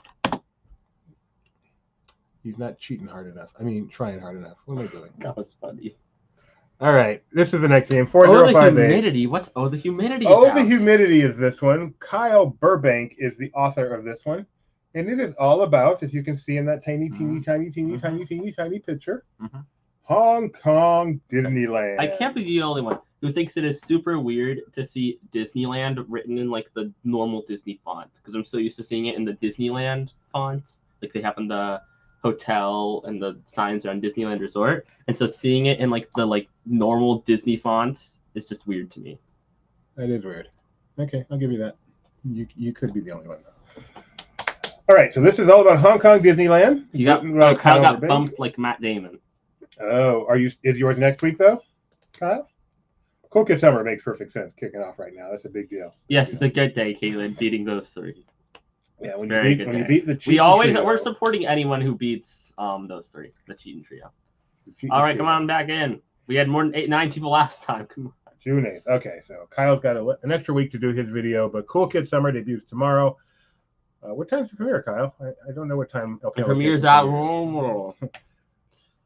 He's not cheating hard enough. I mean, trying hard enough. What am I doing? That was funny. All right, this is the next game. Oh, the 4058. humidity. What's the humidity? Oh, about? the humidity is this one. Kyle Burbank is the author of this one. And it is all about, as you can see in that tiny picture, Mhm. Hong Kong Disneyland. I can't be the only one who thinks it is super weird to see Disneyland written in like the normal Disney font, because I'm so used to seeing it in the Disneyland font, like they have in the hotel and the signs are on Disneyland Resort, and so seeing it in like the normal Disney font is just weird to me. That is weird. Okay, I'll give you that. You could be the only one, though. All right, so this is all about Hong Kong Disneyland. Kyle got bumped like Matt Damon. Oh, is yours next week, though, Kyle? Cool Kid Summer makes perfect sense kicking off right now. That's a big deal. Yes, it's a good day, Caitlin, beating those 3. Yeah, It's when a very you good beat day. the cheating We're trio. supporting anyone who beats those 3, the cheating trio. The cheating All right, trio. come on back in. We had more than 9 people last time. Come on. June 8th. Okay, so Kyle's got an extra week to do his video, but Cool Kid Summer debuts tomorrow. What time's the premiere, Kyle? I don't know what time. The premiere's out. Oh,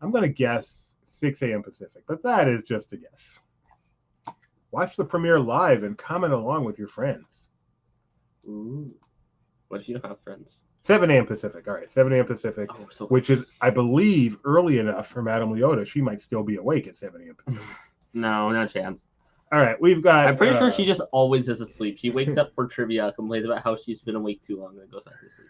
I'm going to guess 6 a.m. Pacific, but that is just a guess. Watch the premiere live and comment along with your friends. Ooh. What if you don't have friends? 7 a.m. Pacific. All right, 7 a.m. Pacific, Oh, so which is, I believe, early enough for Madame Leota. She might still be awake at 7 a.m. Pacific. no chance. All right, we've got... I'm pretty sure she just always is asleep. She wakes up for trivia, complains about how she's been awake too long, and then goes back to sleep.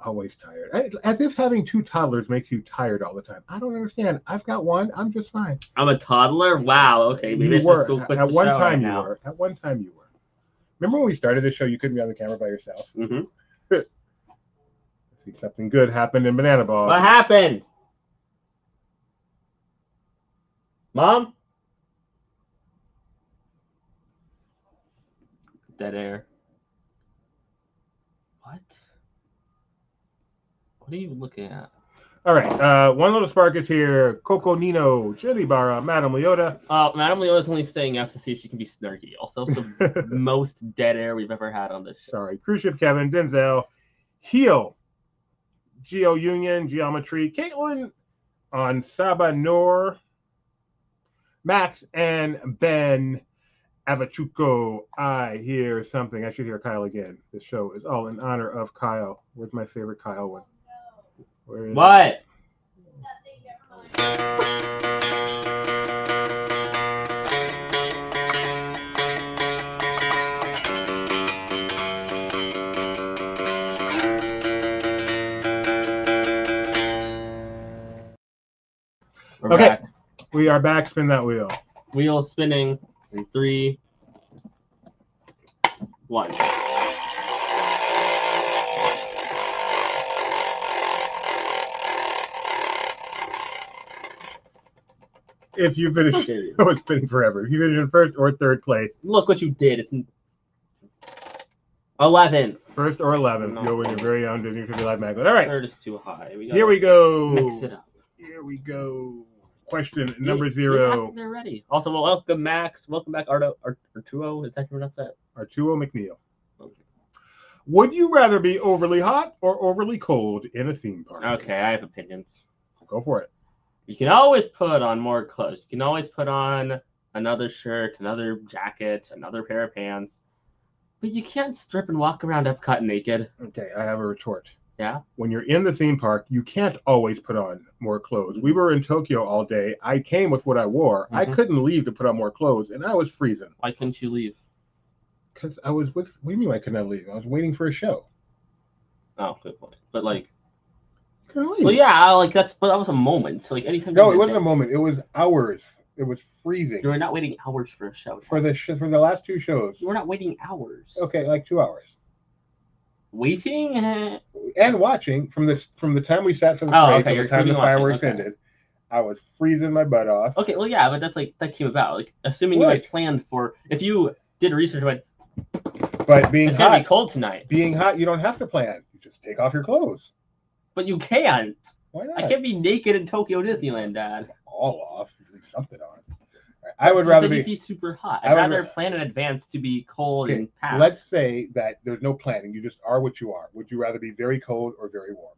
Always tired. As if having 2 toddlers makes you tired all the time. I don't understand. I've got one. I'm just fine. I'm a toddler? Wow, okay. Maybe I You should were. just go quit At the one show time right you now. were. At one time you were. Remember when we started this show, you couldn't be on the camera by yourself? Mm-hmm. See, something good happened in Banana Ball. What happened? Mom? Dead air. What? What are you looking at? All right. One Little Spark is here. Coco Nino, Chili Barra, Madame Leota. Madame Leota's only staying up to see if she can be snarky. Also, the most dead air we've ever had on this show. Sorry. Cruise Ship Kevin, Denzel, Heel, Geo Union, Geometry, Caitlin on Saba Noor, Max, and Ben Avachuco. I hear something. I should hear Kyle again. This show is all in honor of Kyle. Where's my favorite Kyle one? Where is What? We're Okay. back. We are back. Spin that wheel. Wheel spinning in 3, 1. If you finish, oh, it's spinning forever. If you finish in first or third place, Look what you did. It's 11th. first or 11th, No. you'll win your very own Disney Trivia Live magnet. All right, Third is too high. here we go. Mix it up. Here we go. Question number Yeah, 0. they're ready. Also, welcome Max. Welcome back, Artuo. Is that your nuts set? Artuo McNeil. Okay. Would you rather be overly hot or overly cold in a theme park? Okay, I have opinions. Go for it. You can always put on more clothes. You can always put on another shirt, another jacket, another pair of pants. But you can't strip and walk around Epcot naked. Okay, I have a retort. Yeah. When you're in the theme park, you can't always put on more clothes. We were in Tokyo all day. I came with what I wore. I couldn't leave to put on more clothes, and I was freezing. Why couldn't you leave? Because I was with. What do you mean I couldn't leave? I was waiting for a show. Oh, good point. But like, Couldn't leave. well, yeah, like that was a moment. So like, anytime. No, it wasn't a moment. It was hours. It was freezing. You were not waiting hours for a show. For the last 2 shows. You were not waiting hours. Okay, like 2 hours. Waiting and watching from the time we sat for the parade to the time the fireworks ended. I was freezing my butt off. Okay, well, yeah, but that's like that came about. Like, assuming you had planned for, if you did research, went, but being it's hot, gonna be cold tonight. Being hot, you don't have to plan. You just take off your clothes. But you can't. Why not? I can't be naked in Tokyo Disneyland, Dad. All off, leave something on. I would rather be super hot. I'd rather plan in advance to be cold and pass. Let's say that there's no planning. You just are what you are. Would you rather be very cold or very warm?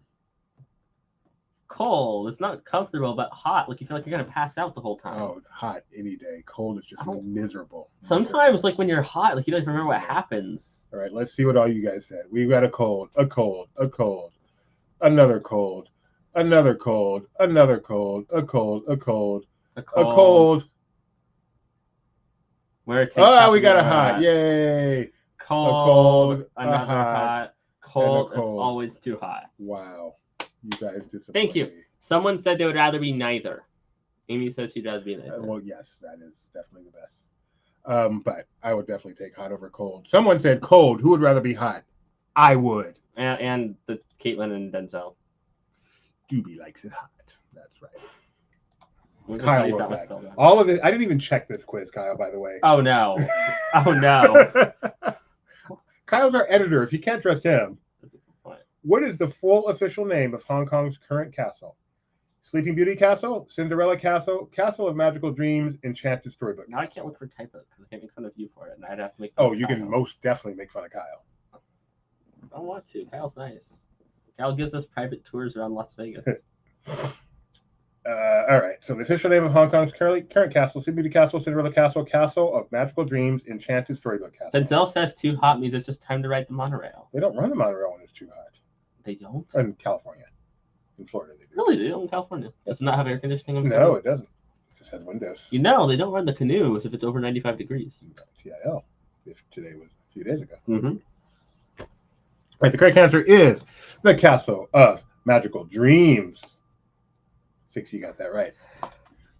Cold. It's not comfortable, but hot. Like you feel like you're gonna pass out the whole time. Oh, hot any day. Cold is just miserable. Sometimes, like when you're hot, like you don't even remember what happens. All right, let's see what all you guys said. We've got a cold, a cold, a cold, another cold, another cold, another cold, a cold, a cold, a cold. Oh, we got a hot. Yay. Cold, another hot. Cold, it's always too hot. Wow. You guys disappoint Thank you. me. Someone said they would rather be neither. Amy says she'd rather be neither. Well, yes, that is definitely the best. But I would definitely take hot over cold. Someone said cold. Who would rather be hot? I would. And the Caitlin and Denzel. Doobie likes it hot. That's right. Kyle wrote that. All of it. I didn't even check this quiz, Kyle, by the way. Oh, no. Oh, no. Kyle's our editor. If you can't trust him. That's a good point. What is the full official name of Hong Kong's current castle? Sleeping Beauty Castle, Cinderella Castle, Castle of Magical Dreams, Enchanted Storybook. Now I can't look for typos because I can't make fun of you for it, and I'd have to make fun of you Kyle. Can most definitely make fun of Kyle. I don't want to. Kyle's nice. Kyle gives us private tours around Las Vegas. All right. So the official name of Hong Kong's current castle: Sleeping Beauty Castle, Cinderella Castle, Castle of Magical Dreams, Enchanted Storybook Castle. Denzel says too hot means it's just time to ride the monorail. They don't run the monorail when it's too hot. They don't? In California. In Florida, they do. Really? They don't in California? Does it not have air conditioning? No, it doesn't. It just has windows. You know, they don't run the canoes if it's over 95 degrees. TIL. If today was a few days ago. Mm-hmm. Right, the correct answer is the Castle of Magical Dreams. 6, you got that right.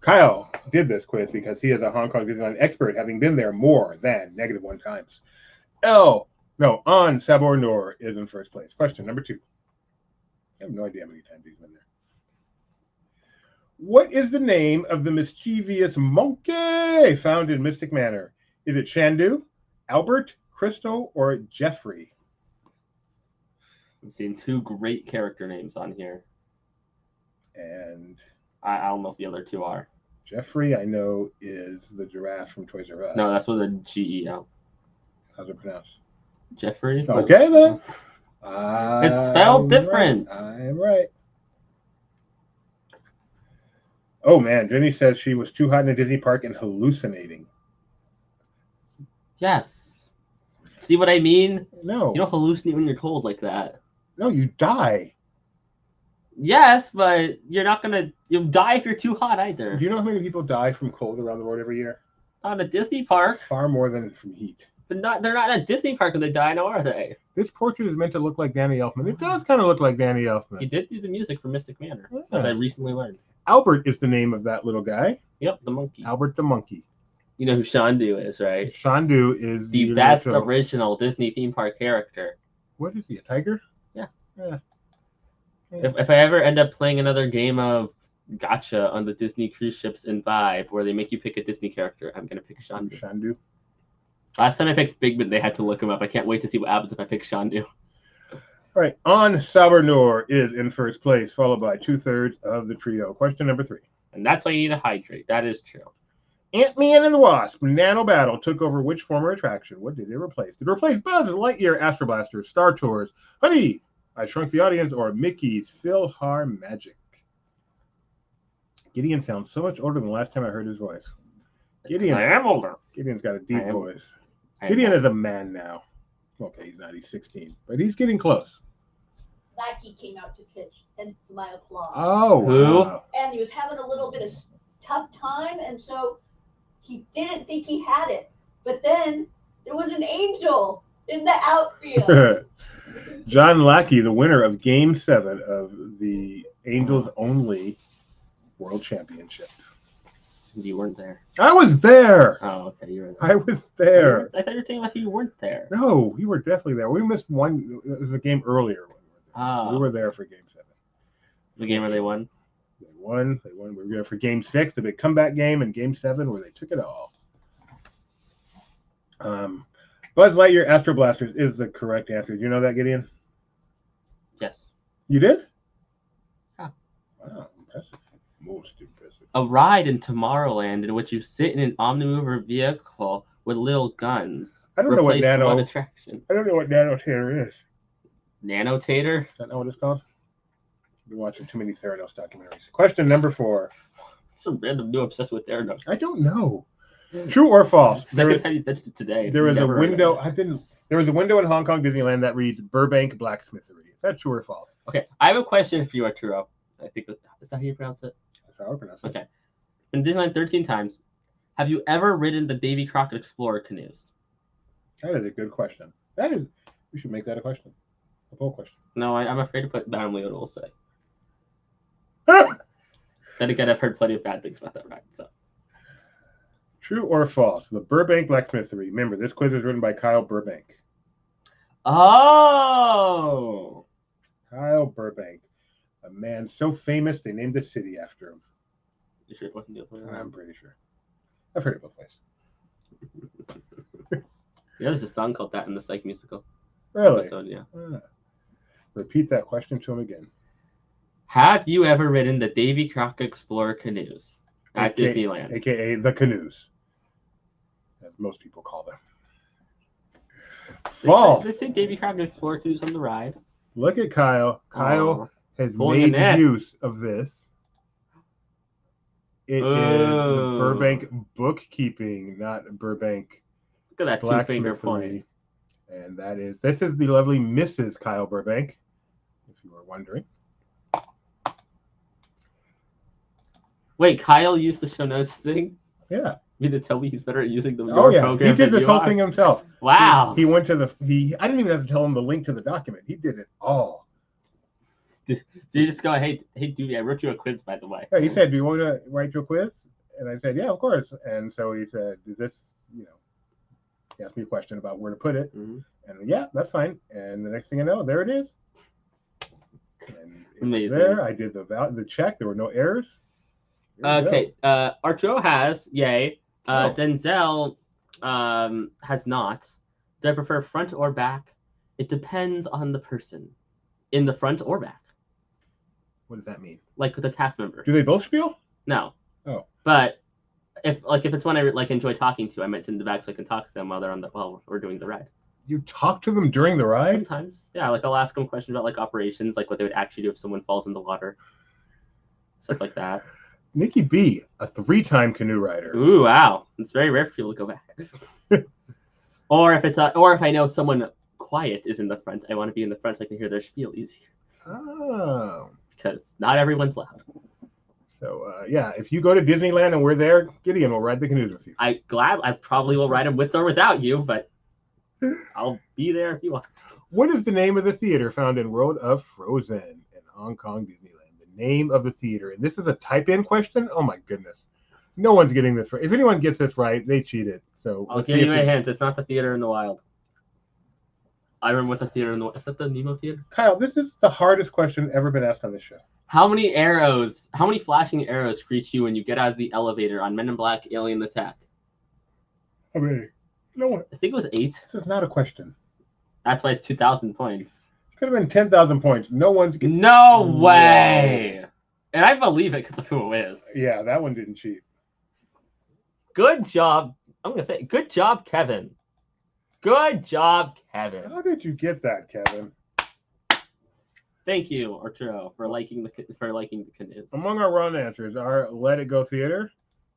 Kyle did this quiz because he is a Hong Kong Disneyland expert, having been there more than -1 times. On Sabor Noor is in first place. Question number 2. I have no idea how many times he's been there. What is the name of the mischievous monkey found in Mystic Manor? Is it Shandu, Albert, Crystal, or Jeffrey? I'm seeing 2 great character names on here. And I don't know if the other 2 are. Jeffrey, I know, is the giraffe from Toys R Us. No, that's with a G-E-L. How's it pronounced? Jeffrey? Okay, then. It's spelled different. I'm right. Oh, man. Jenny says she was too hot in a Disney park and hallucinating. Yes. See what I mean? No. You don't hallucinate when you're cold like that. No, you die. Yes, but you'll die if you're too hot either. Do you know how many people die from cold around the world every year? Not at a Disney park. Far more than from heat. But they're not at a Disney park when they die, now are they? This portrait is meant to look like Danny Elfman. It does kind of look like Danny Elfman. He did do the music for Mystic Manor, as I recently learned. Albert is the name of that little guy. Yep, the monkey. Albert the monkey. You know who Shandu is, right? Shandu is the best original Disney theme park character. What is he, a tiger? Yeah. Yeah. If I ever end up playing another game of Gotcha on the Disney cruise ships in Vibe, where they make you pick a Disney character, I'm going to pick Shandu. Shandu. Last time I picked Figment, they had to look him up. I can't wait to see what happens if I pick Shandu. All right. On Sabor Noor is in first place, followed by 2/3 of the trio. Question number 3. And that's why you need to hydrate. That is true. Ant-Man and the Wasp Nano Battle took over which former attraction? What did it replace? Did it replace Buzz Lightyear Astro Blaster, Star Tours, Honey, I Shrunk the Audience, or Mickey's PhilharMagic? Gideon sounds so much older than the last time I heard his voice. I am older. Gideon's got a deep voice. Gideon is a man now. Okay, he's not. He's 16. But he's getting close. Lackey came out to pitch, and my applause. Oh, Who? wow. And he was having a little bit of tough time, and so he didn't think he had it. But then there was an angel in the outfield. John Lackey, the winner of Game 7 of the Angels Only World Championship. You weren't there. I was there. Oh, okay. You were there. I was there. I thought you were saying like you weren't there. No, we were definitely there. We missed one. It was a game earlier. Oh. We were there for Game 7. The game where they won? They won. We were there for Game 6, the big comeback game, and Game 7 where they took it all. Buzz Lightyear Astro Blasters is the correct answer. Do you know that, Gideon? Yes. You did? Yeah. Wow, impressive. Most impressive. A ride in Tomorrowland in which you sit in an omnimover vehicle with little guns. I don't know what Replaced nano- one attraction. I don't know what Nanotator is. Nanotator? Is that not what it's called? I've been watching too many Theranos documentaries. Question number 4. Some random new obsessed with Theranos. I don't know. True or false? Second time you mentioned it today. There is a Never heard of window. it. There was a window in Hong Kong Disneyland that reads Burbank Blacksmithery. Is that true or false? Okay, I have a question for you, Arturo. I think is that how you pronounce it? That's how I pronounce it. Okay. Been to Disneyland 13 times. Have you ever ridden the Davy Crockett Explorer canoes? That is a good question. We should make that a question. A poll question. No, I'm afraid to put down what it will say. Then again, I've heard plenty of bad things about that ride. So. True or false? The Burbank Blacksmithery. Remember, this quiz is written by Kyle Burbank. Oh! Kyle Burbank. A man so famous they named the city after him. You sure it wasn't the other way around? I'm pretty sure. I've heard it both ways. Yeah, there's a song called that in the Psych musical Really? episode, yeah. Repeat that question to him again. Have you ever ridden the Davy Crockett Explorer canoes at AKA Disneyland? AKA the canoes, as most people call them. False. They say Davy Crockett Explorer canoes on the ride. Look at Kyle. Kyle has pulling the made net. use of this. It is the Ooh. Burbank bookkeeping, not Burbank Look at that two-finger point. And this is the lovely Mrs. Kyle Burbank, if you were wondering. Wait, Kyle used the show notes thing? Yeah. You mean to tell me he's better at using the Oh yeah. program He did than this you whole are? thing himself. Wow. He went to I didn't even have to tell him the link to the document. He did it all. So you just go, hey, Dewey, I wrote you a quiz, by the way. Yeah, he said, "Do you want to write your quiz?" And I said, "Yeah, of course." And so he said, "Is this, he asked me a question about where to put it." Mm-hmm. And yeah, that's fine. And the next thing I know, there it is. And it was Amazing. there. I did the check. There were no errors. There we Okay, Arturo has, yay. Oh. Denzel has not. Do I prefer front or back? It depends on the person. In the front or back. What does that mean? Like with a cast member. Do they both spiel? No. Oh. But if it's one I enjoy talking to, I might sit in the back so I can talk to them while we're doing the ride. You talk to them during the ride? Sometimes. Yeah, like I'll ask them questions about like operations, like what they would actually do if someone falls in the water. Stuff like that. Nikki B, a 3-time canoe rider. Ooh, wow. It's very rare for people to go back. or if I know someone quiet is in the front, I want to be in the front so I can hear their spiel easier. Oh. Because not everyone's loud. So yeah, if you go to Disneyland and we're there, Gideon will ride the canoes with you. I probably will ride them with or without you, but I'll be there if you want. What is the name of the theater found in World of Frozen in Hong Kong, Disneyland? The name of the theater. And this is a type-in question? Oh my goodness. No one's getting this right. If anyone gets this right, they cheated. So I'll let's give see you if a hint. It's not the theater in the wild. I remember what the theater in the wild. Is that the Nemo theater? Kyle, this is the hardest question ever been asked on this show. How many flashing arrows greet you when you get out of the elevator on Men in Black Alien Attack? I mean, no one. I think it was 8. This is not a question. That's why it's 2,000 points. It could have been 10,000 points. No one's getting. No way! And I believe it because of who it is. Yeah, that one didn't cheat. Good job. I'm going to say, good job, Kevin. Good job, Kevin. How did you get that, Kevin? Thank you, Arturo, for liking the canoes. Among our wrong answers are Let It Go Theater,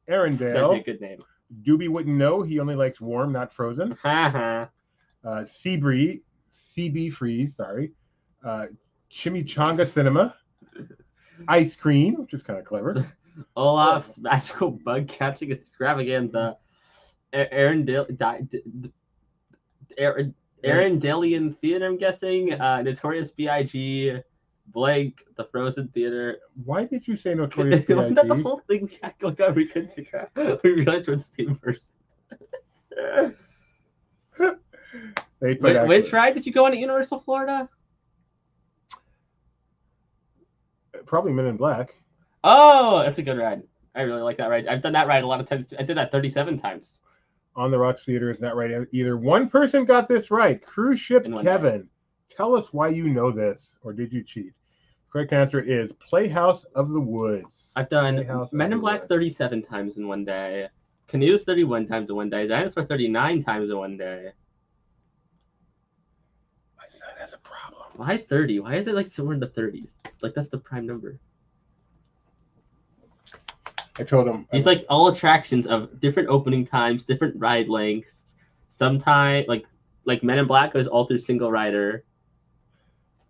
That'd be a Arendelle, good name. Doobie wouldn't know. He only likes warm, not frozen. Haha. CB Freeze, sorry. Chimichanga Cinema, Ice Cream, which is kind of clever. Olaf's Magical Bug Catching Extravaganza, Arendelian Theater, I'm guessing, Notorious B.I.G., blank, The Frozen Theater. Why did you say Notorious Wasn't that the B.I.G.? whole thing? We couldn't figure out. We realized we're the same person. Which ride did you go on at Universal Florida? Probably Men in Black. Oh, that's a good ride. I really like that ride. I've done that ride a lot of times. I did that 37 times. On the Rocks Theater is not right either. One person got this right. Cruise Ship Kevin. Tell us why you know this, or did you cheat? Correct answer is Playhouse of the Woods. I've done Men in Black 37 times in one day. Canoes 31 times in one day. Dinosaur 39 times in one day. My son has a problem. Why 30? Why is it like somewhere in the 30s? Like that's the prime number. I told him These like all attractions of different opening times, different ride lengths. Sometimes like Men in Black goes all through single rider.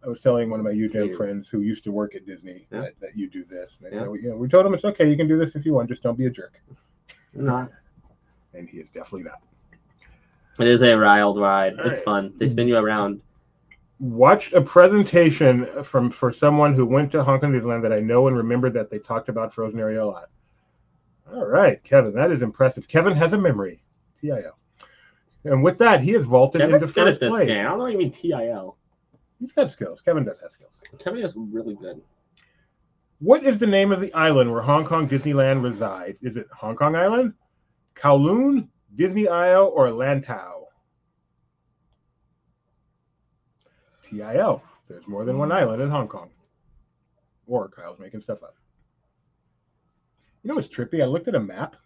I was telling one of my UJM friends who used to work at Disney that you do this. And I said, we told him it's okay. You can do this if you want. Just don't be a jerk. I'm not. And he is definitely not. It is a wild ride. It's fun. They spin you around. Watched a presentation for someone who went to Hong Kong Disneyland that I know and remembered that they talked about Frozen area a lot. All right, Kevin, that is impressive. Kevin has a memory. TIL. And with that, he has vaulted into first place. Game. I don't know what you mean TIL. He's got skills. Kevin does have skills. Kevin is really good. What is the name of the island where Hong Kong Disneyland resides? Is it Hong Kong Island, Kowloon, Disney Isle, or Lantau? TIL. There's more than one island in Hong Kong. Or Kyle's making stuff up. You know what's trippy? I looked at a map.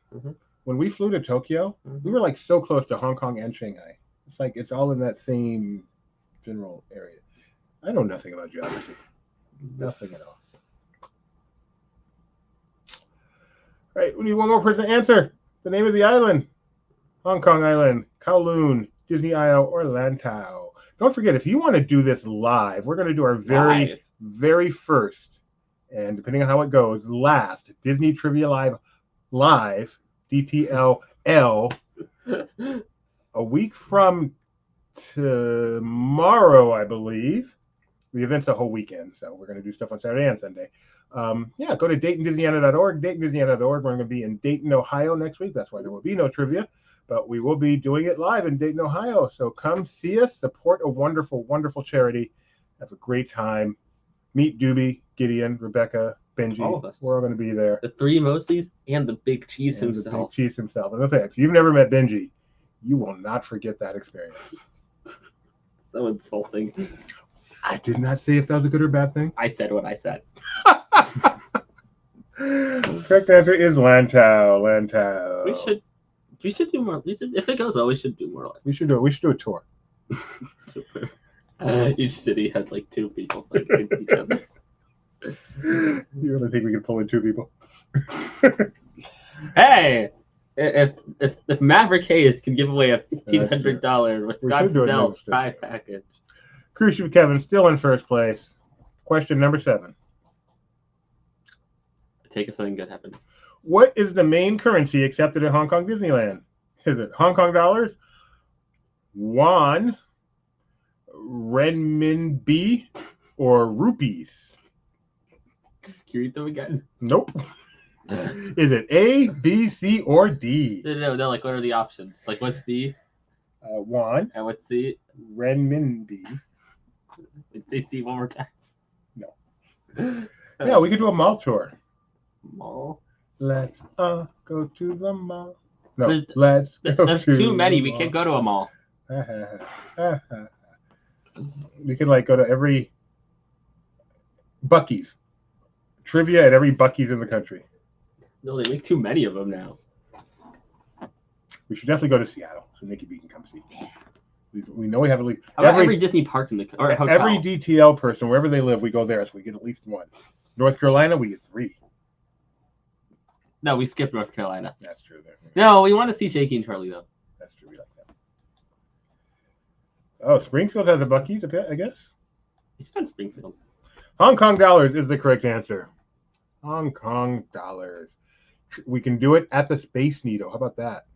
When we flew to Tokyo, we were like so close to Hong Kong and Shanghai. It's like it's all in that same general area. I know nothing about geography. Nothing at all. All right, we need one more person to answer. The name of the island. Hong Kong Island, Kowloon, Disney Isle, or Lantau. Don't forget, if you want to do this live, we're going to do our very first, and depending on how it goes, last Disney Trivia Live, DTLL, a week from tomorrow, I believe. The event's a whole weekend, so we're going to do stuff on Saturday and Sunday. Go to DaytonDisneyana.org, DaytonDisneyana.org. We're going to be in Dayton, Ohio next week. That's why there will be no trivia, but we will be doing it live in Dayton, Ohio. So come see us, support a wonderful, wonderful charity. Have a great time. Meet Doobie, Gideon, Rebecca, Benji. All of us. We're all going to be there. The three Mosleys and the Big Cheese himself. The Big Cheese himself. And if you've never met Benji, you will not forget that experience. So insulting. I did not say if that was a good or bad thing. I said what I said. Correct answer is Lantau. We should do more. If it goes well, we should do more. We should do a tour. Each city has like two people playing against each other. You really think we can pull in two people? Hey, if Maverick Hayes can give away a $1,500 Wisconsin Dells prize package. Cruise Ship Kevin still in first place. Question number 7. Take if something good happened. What is the main currency accepted at Hong Kong Disneyland? Is it Hong Kong dollars, won, renminbi, or rupees? Can you read them again? Nope. Is it A, B, C, or D? No. Like, what are the options? Like, what's B? Won. And what's C? Renminbi. Say C one more time. No. Yeah, we could do a mall tour. Mall? Let's go to the mall. No, there's too many. We can't go to a mall. We could go to every Buc-ee's. Trivia at every Buc-ee's in the country. No, they make too many of them now. We should definitely go to Seattle so Nikki B can come see. We know we have at least every Disney park in the or hotel. Every DTL person, wherever they live, we go there, so we get at least one. North Carolina, we get 3. No, we skipped North Carolina. That's true. There. No, we want to see Jakey and Charlie though. That's true. We like that. Oh, Springfield has a Buc-ee's, I guess. It's not Springfield. Hong Kong dollars is the correct answer. Hong Kong dollars. We can do it at the Space Needle. How about that?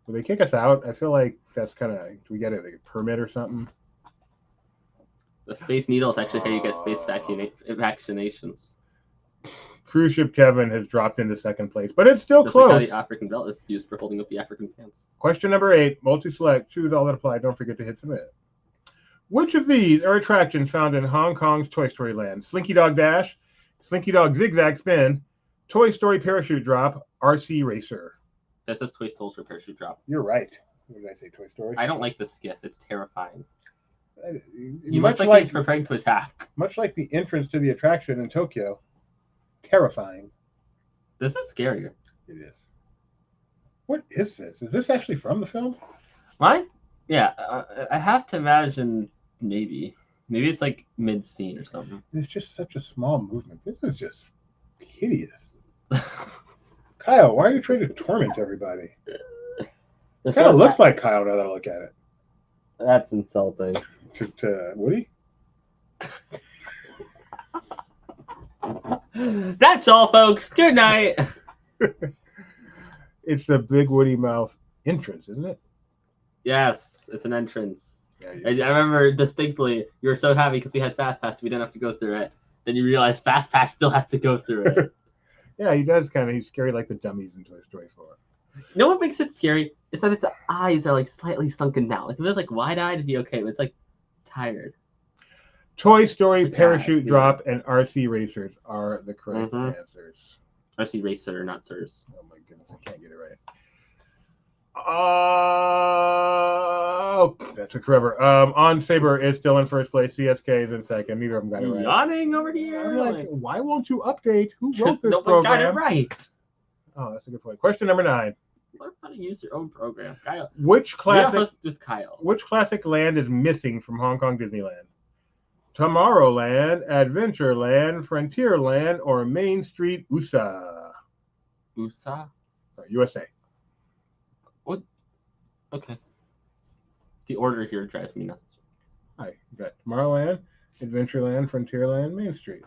Will they kick us out? I feel like that's kind of. Do we get a permit or something? The Space Needle is actually how you get space vaccinations. Cruise Ship Kevin has dropped into second place, but it's still Just close. like how the African belt is used for holding up the African pants. Question number 8. Multi-select. Choose all that apply. Don't forget to hit submit. Which of these are attractions found in Hong Kong's Toy Story Land? Slinky Dog Dash, Slinky Dog Zigzag Spin, Toy Story Parachute Drop, RC Racer. That says Toy Soldier Parachute Drop. You're right. What did I say? Toy Story? I don't like the skiff. It's terrifying. You Much like he's preparing to attack. Much like the entrance to the attraction in Tokyo. Terrifying. This is scarier. It is. What is this? Is this actually from the film? Mine? Yeah, I have to imagine maybe. Maybe it's like mid-scene or something. It's just such a small movement. This is just hideous. Kyle, why are you trying to torment everybody? It kind of looks like Kyle now that I look at it. That's insulting. To Woody? That's all, folks. Good night. It's the Big Woody Mouth entrance, isn't it? Yes, it's an entrance. Yeah, I remember distinctly, you were so happy because we had Fast Pass, we didn't have to go through it. Then you realize Fast Pass still has to go through it. Yeah, he does kind of. He's scary like the dummies in Toy Story 4. You know what makes it scary? Is that its eyes are like slightly sunken down. Like if it was like wide-eyed, it'd be okay, but it's like tired. Toy Story Like Parachute eyes, Drop and RC Racers are the correct answers. RC Racer, not Sirs. Oh my goodness, I can't get it right. Oh, that took forever. On Saber is still in first place. CSK is in second. Neither of them got it right. Yawning over here. I'm like, why won't you update? Who wrote this no one program? got it right. Oh, that's a good point. Question number 9. Learn how to use your own program. Kyle. Which classic with Kyle. Which classic land is missing from Hong Kong Disneyland? Tomorrowland, Adventureland, Frontierland, or Main Street USA? USA? USA. What? Okay. The order here drives me nuts. Hi, you got Tomorrowland, Adventureland, Frontierland, Main Street.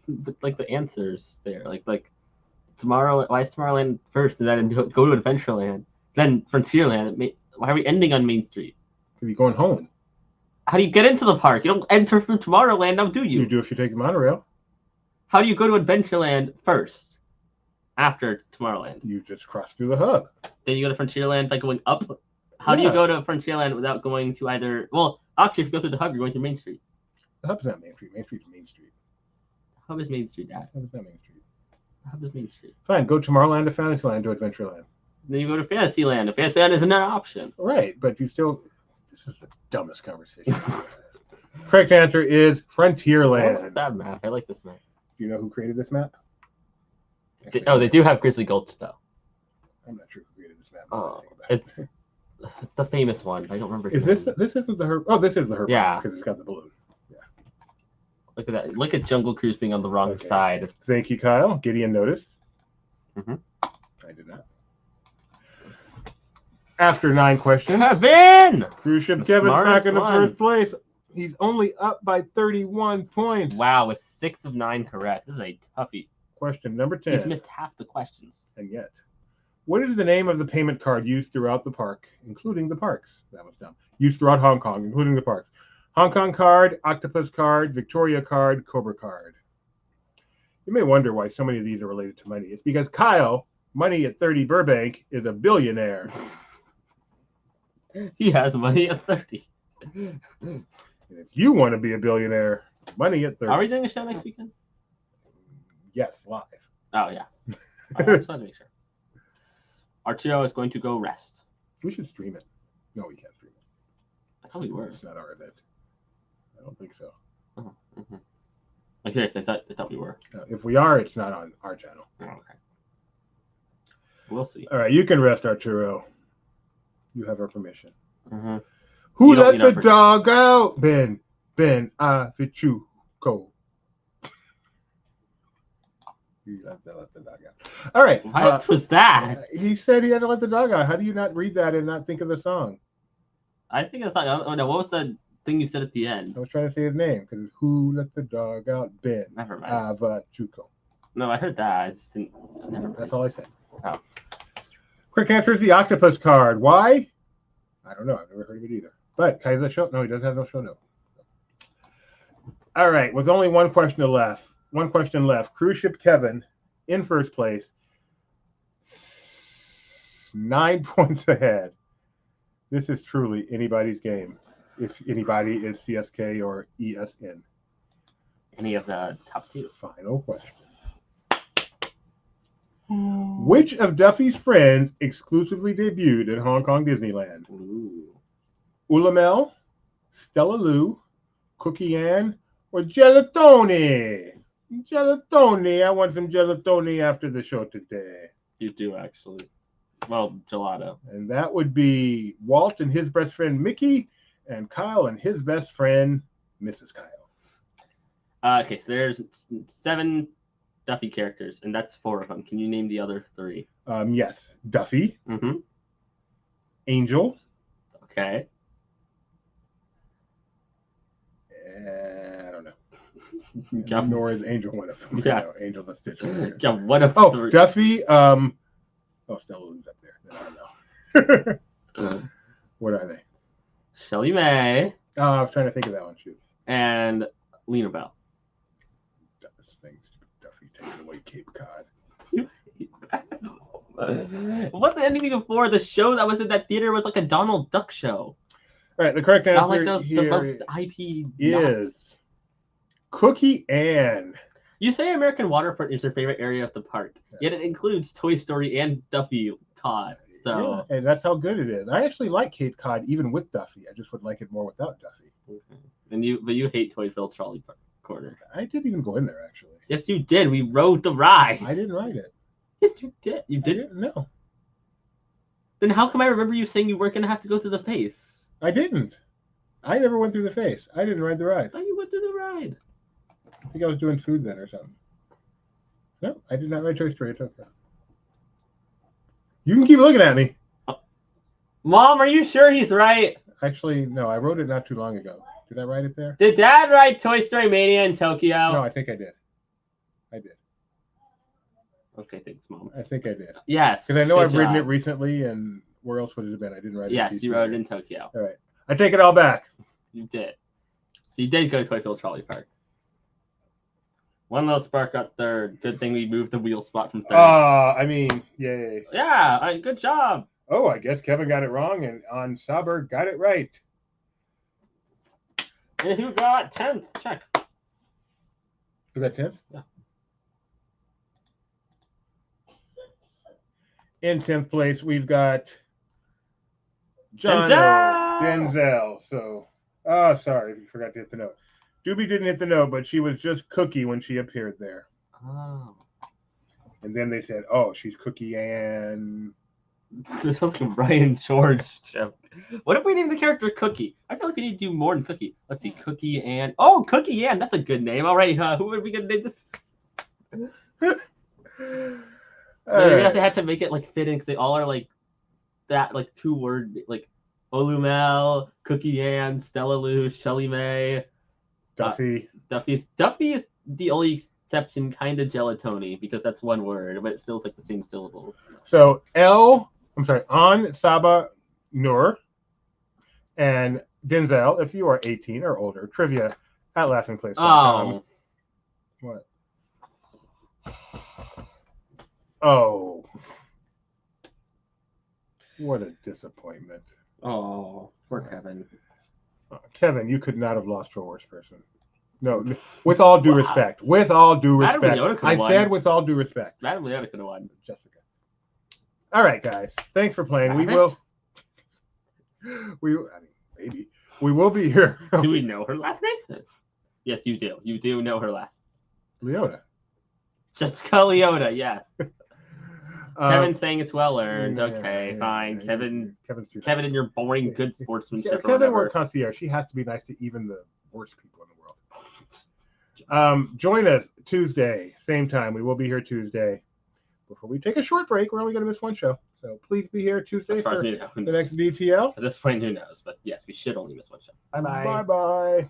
But like the answers there, like tomorrow. Why is Tomorrowland first, and then go to Adventureland, then Frontierland? Why are we ending on Main Street? Because you're going home. How do you get into the park? You don't enter from Tomorrowland, now do you? You do if you take the monorail. How do you go to Adventureland first, after Tomorrowland? You just cross through the hub. Then you go to Frontierland by going up. How do you go to Frontierland without going to either? Well, actually, if you go through the hub, you're going to Main Street. The hub's not Main Street. Main Street's Main Street. The hub is Main Street, Dad. The hub's not Main Street. The hub is Main Street. Fine, go Tomorrowland to Fantasyland to Adventureland. Then you go to Fantasyland. Fantasyland isn't an option. Right, but you still. This is the dumbest conversation. Correct answer is Frontierland. I like that map. I like this map. Do you know who created this map? They do have Grizzly Gulch though. I'm not sure who created this map. Oh, it's the famous one. I don't remember. Is this isn't the herb? Oh, this is the herb. Yeah, because it's got the balloon. Yeah. Look at that. Look at Jungle Cruise being on the wrong side. Thank you, Kyle. Gideon noticed. Mm-hmm. I did not. After 9 questions, Kevin! Cruise Ship Kevin's back in the first place. He's only up by 31 points. Wow, with 6 of 9 correct. This is a toughie. Question number 10. He's missed half the questions. And yet, what is the name of the payment card used throughout the park, including the parks? That was dumb. Used throughout Hong Kong, including the parks. Hong Kong card, Octopus card, Victoria card, Cobra card. You may wonder why so many of these are related to money. It's because Kyle, Money at 30 Burbank, is a billionaire. He has money at 30. If you want to be a billionaire, Money at 30. Are we doing a show next weekend? Yes, live. Oh, yeah. I just wanted to make sure. Arturo is going to go rest. We should stream it. No, we can't stream it. I thought we were. It's not our event. I don't think so. Oh, mm-hmm. Like, seriously, I thought we were. If we are, it's not on our channel. Oh, okay. We'll see. All right, you can rest, Arturo. You have our permission. Mm-hmm. Who let the dog out? Ben, Fichuco. He let the dog out. All right. What was that? He said he had to let the dog out. How do you not read that and not think of the song? I think it's like, oh no, what was the thing you said at the end. I was trying to say his name because who let the dog out? Ben. Never mind. Avachuko. No, I heard that. I just didn't. Never mind. That's all I said. Oh. Quick answer is the octopus card. Why? I don't know. I've never heard of it either. But Kaiser show? No, he doesn't have no show note. All right. With only one question left. Cruise Ship Kevin in first place. 9 points ahead. This is truly anybody's game. If anybody is CSK or ESN. Any of the top two. Final question. Which of Duffy's friends exclusively debuted at Hong Kong Disneyland? Ooh. Ulamel, Stella Lou, Cookie Ann, or Gelatoni? Gelatoni. I want some gelatoni after the show today. You do, actually. Well, gelato. And that would be Walt and his best friend Mickey, and Kyle and his best friend Mrs. Kyle. Okay, so there's 7 Duffy characters, and that's 4 of them. Can you name the other 3? Yes. Duffy, Mm-hmm. Angel, Okay. I don't know. Yeah. Nor is Angel one of them. Yeah. No, Angel's a stitch. Yeah, one of Oh, 3. Duffy. Oh, Stella Lou's up there. I don't know. What are they? Shelly May Oh, I was trying to think of that one. Shoot. and Lena Bell. Duffy taking away Cape Cod. It wasn't anything before. The show that was in that theater was like a Donald Duck show. All right, the correct answer Not like those the here most IP is Cookie Ann. You say American Waterfront is your favorite area of the park, yet it includes Toy Story and Duffy Cod. So Yeah, and that's how good it is. I actually like Cape Cod even with Duffy. I just would like it more without Duffy. and you hate Toyville Trolley Corner. I didn't even go in there actually. Yes, you did. We rode the ride. I didn't ride it. Yes, you did. You I didn't. didn't. No, Then how come I remember you saying you weren't gonna have to go through the face? I didn't. I never went through the face. I didn't ride the I ride. thought you went through the ride. I think I was doing food then or something. No, I did not ride Toy Story at Tokyo. You can keep looking at me. Mom, are you sure he's right? Actually, no, I rode it not too long ago. Did I ride it there? Did Dad ride Toy Story Mania in Tokyo? No, I think I did. I did. Okay, thanks, Mom. I think I did. Yes. Because I know good I've ridden job. it recently, and where else would it have been? I didn't ride it. Yes, you rode it in Tokyo. All right. I take it all back. You did. So you did go to Toyville Trolley Park. One little spark got third. Good thing we moved the wheel spot from third. I mean, yay. Yeah, good job. Oh, I guess Kevin got it wrong, and on Saber got it right. And who got 10th? Check. Is that 10th? Yeah. In 10th place, we've got John Denzel. So, sorry, you forgot to hit the note. Doobie didn't hit the note, but she was just Cookie when she appeared there. Oh. And then they said, oh, she's Cookie Ann. This sounds like a Brian George joke. What if we name the character Cookie? I feel like we need to do more than Cookie. Let's see, Cookie Ann. Oh, Cookie Ann. That's a good name. All right, who are we going to name this? Maybe they had to make it like fitting because they all are like that, like 2-word, like Olumel, Cookie Ann, Stella Lou, Shelly May. Duffy. Duffy is the only exception, kind of gelatoni, because that's 1 word, but it still is like the same syllables. So on Saba Nur and Denzel, if you are 18 or older, trivia at laughingplace.com. Oh. What? Oh. What a disappointment. Oh, poor Kevin. Kevin, you could not have lost to a worse person. No, with all due respect. With all due Madam respect. Leota could've I won. said with all due respect. Madam Leota could have won. Jessica. All right, guys. Thanks for playing. Maybe. We will be here. Do we know her last name? Yes, you do. You do know her last name. Leota. Jessica Leota, yes. Kevin's saying it's well earned. Yeah, okay, yeah, fine. yeah, Kevin too and your boring good sportsmanship or Kevin whatever. worked concierge. She has to be nice to even the worst people in the world. Join us Tuesday, same time. We will be here Tuesday. Before we take a short break, we're only going to miss 1 show. So please be here Tuesday As far as for we know, who the knows? next DTL. At this point, who knows? But yes, we should only miss one show. Bye bye. Bye bye.